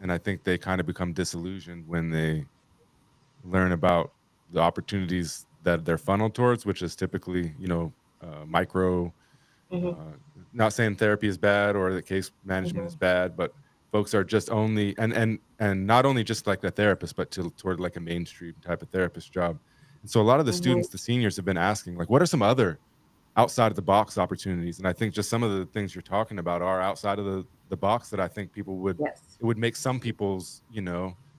and I think they kind of become disillusioned when they learn about the opportunities that they're funneled towards, which is typically, micro. Hmm. Uh, Not saying therapy is bad or that case management is Hmm. bad, but folks are just only and not only just like a therapist, but toward like a mainstream type of therapist job. And so a lot of the Hmm. students, the seniors, have been asking, like, what are some other outside of the box opportunities? And I think just some of the things you're talking about are outside of the box that I think people would Yes. it would make some people's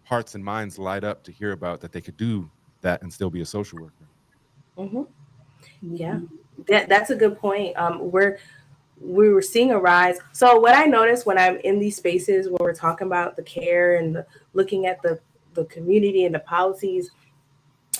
hearts and minds light up to hear about that they could do that and still be a social worker. Hmm. Yeah, Mhm. that's a good point. We were seeing a rise. So what I noticed when I'm in these spaces where we're talking about the care and looking at the community and the policies,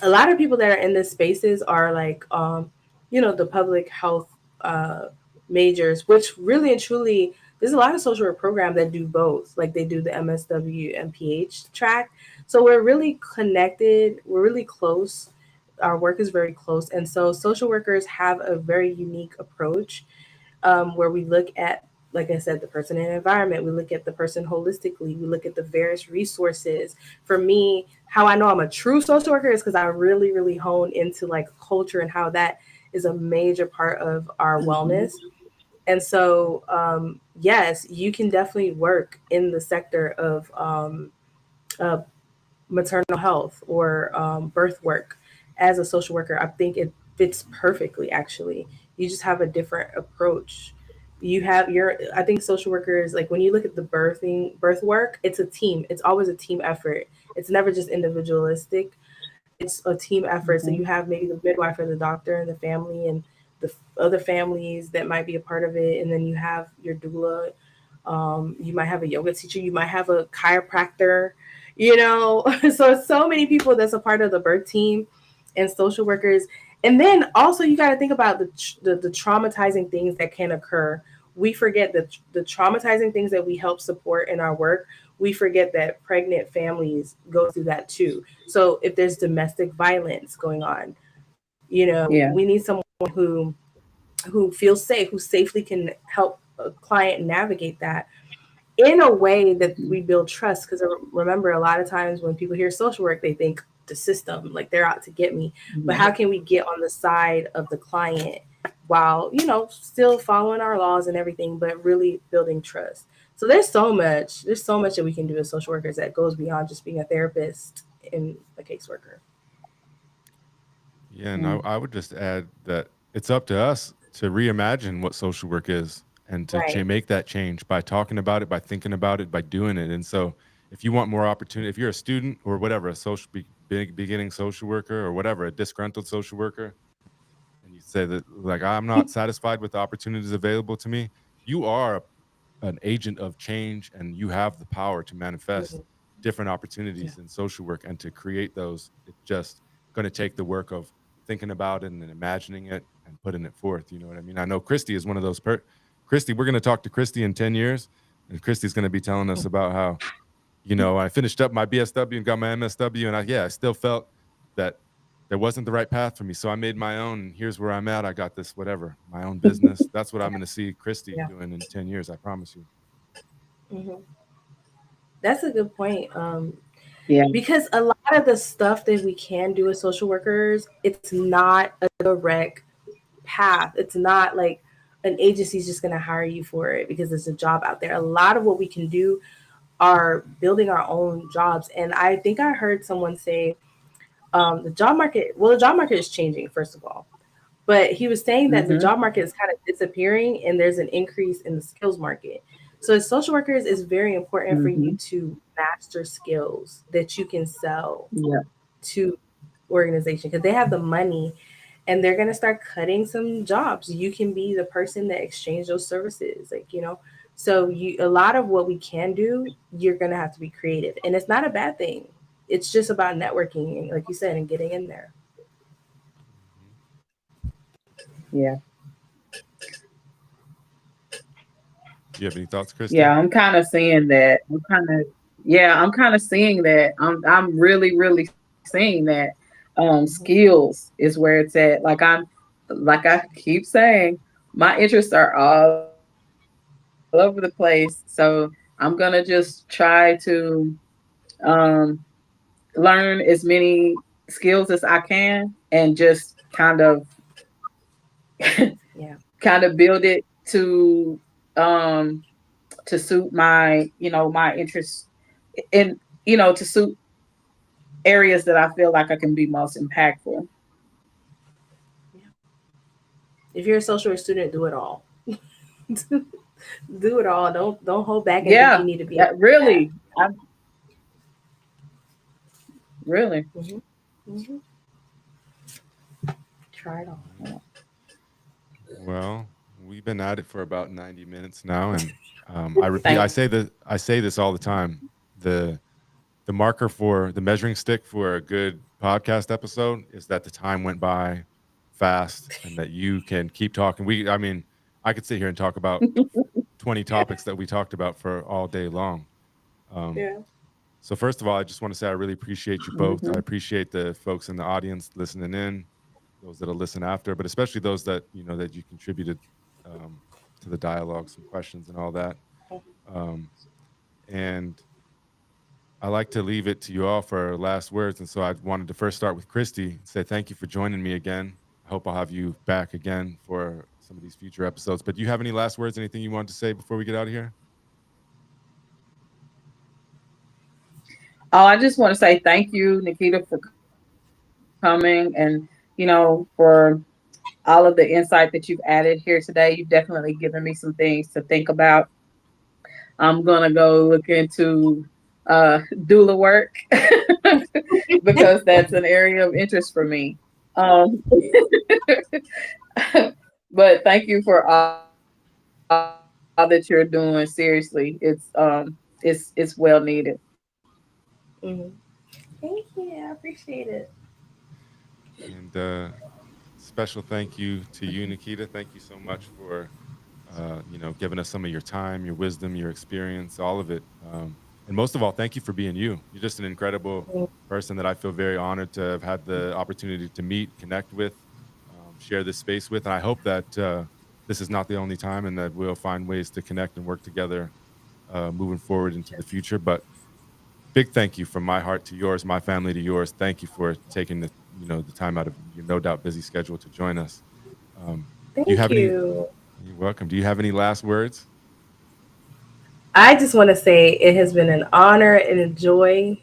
a lot of people that are in these spaces are like, the public health uh, majors, which really and truly, there's a lot of social work programs that do both. Like they do the MSW MPH track. So we're really connected. We're really close. Our work is very close, and so social workers have a very unique approach where we look at, like I said, the person and environment. We look at the person holistically. We look at the various resources. For me, how I know I'm a true social worker is because I really, really hone into like culture and how that is a major part of our Mhm. wellness. And so, yes, you can definitely work in the sector of uh, maternal health or birth work as a social worker. I think it fits perfectly, actually. You just have a different approach. I think social workers, like when you look at the birth work, it's a team. It's always a team effort. It's never just individualistic. It's a team effort. So Mhm. you have maybe the midwife or the doctor and the family and the other families that might be a part of it. And then you have your doula. You might have a yoga teacher. You might have a chiropractor, you know. So it's so many people that's a part of the birth team and social workers. And then also you got to think about the traumatizing things that can occur. We forget that the traumatizing things that we help support in our work, we forget that pregnant families go through that too. So if there's domestic violence going on, Yeah. we need someone who feels safe, who safely can help a client navigate that in a way that Mhm. we build trust. Because remember, a lot of times when people hear social work, they think the system, like they're out to get me. But Mhm. how can we get on the side of the client while, still following our laws and everything, but really building trust? So there's so much that we can do as social workers that goes beyond just being a therapist and a caseworker. Yeah, and I, Mm. I would just add that it's up to us to reimagine what social work is and to Right. make that change by talking about it, by thinking about it, by doing it. And so, if you want more opportunity, if you're a student or whatever, a big beginning social worker or whatever, a disgruntled social worker, and you say that like I'm not satisfied with the opportunities available to me, you are an agent of change and you have the power to manifest Mhm. different Yeah. opportunities in social work and to create those. It's just going to take the work of thinking about it and imagining it and putting it forth. You know what I mean? I know Christy is one of those Christy, we're going to talk to Christy in 10 years and Christy's going to be telling us about how, I finished up my BSW and got my MSW and I still felt that there wasn't the right path for me. So I made my own and here's where I'm at. I got this, whatever, my own business. That's what I'm going to see Christy Yeah. doing in 10 years. I promise you. Hmm. That's a good point. Yeah. Because a lot of the stuff that we can do as social workers, it's not a direct path. It's not like an agency's just going to hire you for it because there's a job out there. A lot of what we can do are building our own jobs. And I think I heard someone say the job market is changing, first of all. But he was saying that the Mhm. job market is kind of disappearing and there's an increase in the skills market. So as social workers, it's very important for you Mhm. to master skills that you can sell Yeah. to organization because they have the money and they're going to start cutting some jobs. You can be the person that exchange those services, so a lot of what we can do, you're going to have to be creative, and it's not a bad thing. It's just about networking, like you said, and getting in there. Mhm. Yeah. You have any thoughts, Yeah. Christy? I'm kind of seeing that. I'm kind of seeing that. I'm really, really seeing that. Mhm. Skills is where it's at. Like I keep saying, my interests are all over the place. So I'm gonna just try to um learn as many skills skills as I can, and just Yeah. kind of build it um to suit my, my interests, and to suit areas that I feel like I can be most impactful. Yeah. If you're a social work student, do it all. Do it all. Don't hold back and think Yeah, you need to be that that. really, I really. Hmm. Hmm. Try it all. Well, we've been at it for about 90 minutes now, and I repeat, Thank I say this all the time. The the marker for the measuring stick for a good podcast episode is that the time went by fast and that you can keep talking. I mean, I could sit here and talk about 20 topics that we talked about for all day long. Um, Yeah. so first of all, I just want to say I really appreciate you both. I Mhm. appreciate the folks in the audience listening in, those that'll listen after, but especially those that that you contributed um, to the dialogue, some questions and all that. Um, and I like to leave it to you all for last words. And so I wanted to first start with Christy, say thank you for joining me again. I hope I'll have you back again for some of these future episodes. But do you have any last words, anything you want to say before we get out of here? Oh, I just want to say thank you, Nikita, for coming, and for all of the insight that you've added here today. You've definitely given me some things to think about. I'm gonna go look into doula work because that's an area of interest for me. Um, but thank you for all that you're doing. Seriously, it's well needed. Hmm. Thank you. I appreciate it. And special thank you to you, Nikita. Thank you so much for giving us some of your time, your wisdom, your experience, all of it. And most of all, thank you for being you. You're just an incredible person that I feel very honored to have had the opportunity to meet, connect with, share this space with. And I hope that this is not the only time, and that we'll find ways to connect and work together moving forward into the future. But big thank you from my heart to yours, my family to yours. Thank you for taking the time out of your no doubt busy schedule to join us. Um, do you Thank have any? you. You're welcome. Do you have any last words? I just want to say it has been an honor and a joy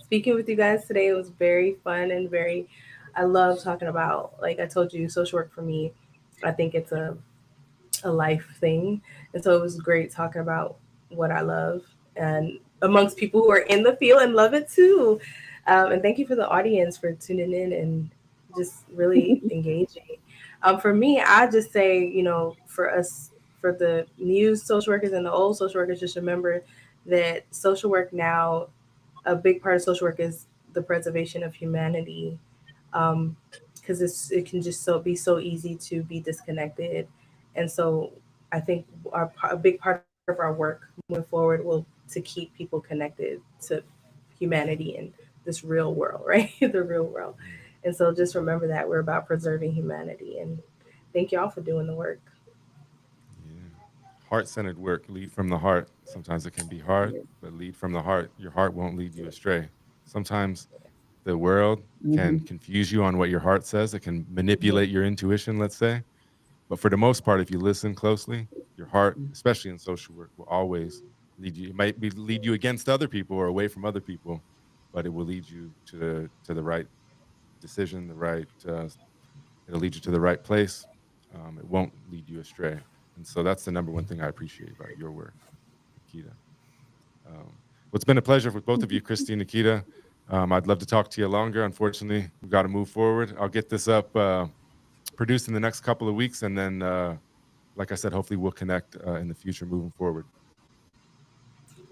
speaking with you guys today. It was very fun and very, I love talking about, like I told you, social work for me. I think it's a life thing. And so it was great talking about what I love and amongst people who are in the field and love it too. And thank you for the audience for tuning in and just really engaging. For me, I just say, for us, for the new social workers and the old social workers, just remember that social work now, a big part of social work is the preservation of humanity, because it can just be so easy to be disconnected, and so I think a big part of our work moving forward will to keep people connected to humanity and this real world, right? The real world, and so just remember that we're about preserving humanity, and thank y'all for doing the work. Yeah. Heart centered work, lead from the heart. Sometimes it can be hard, but lead from the heart. Your heart won't lead you astray. Sometimes the world can Mhm. confuse you on what your heart says, it can manipulate your intuition, let's say. But for the most part, if you listen closely, your heart, especially in social work, will always lead you. It might lead you against other people or away from other people, but it will lead you to the right decision, the right. It'll lead you to the right place. It won't lead you astray. And so that's the number one thing I appreciate about your work, Nikita. Well, it's been a pleasure with both of you, Christy and Nikita. I'd love to talk to you longer. Unfortunately, we've got to move forward. I'll get this up produced in the next couple of weeks, and then, like I said, hopefully we'll connect in the future moving forward.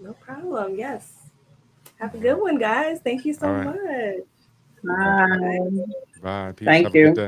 No problem. Yes. Have a All good right. one, guys. Thank you All so right. much. All right. Bye. Bye. Bye. Peace. Thank Have a good you. day.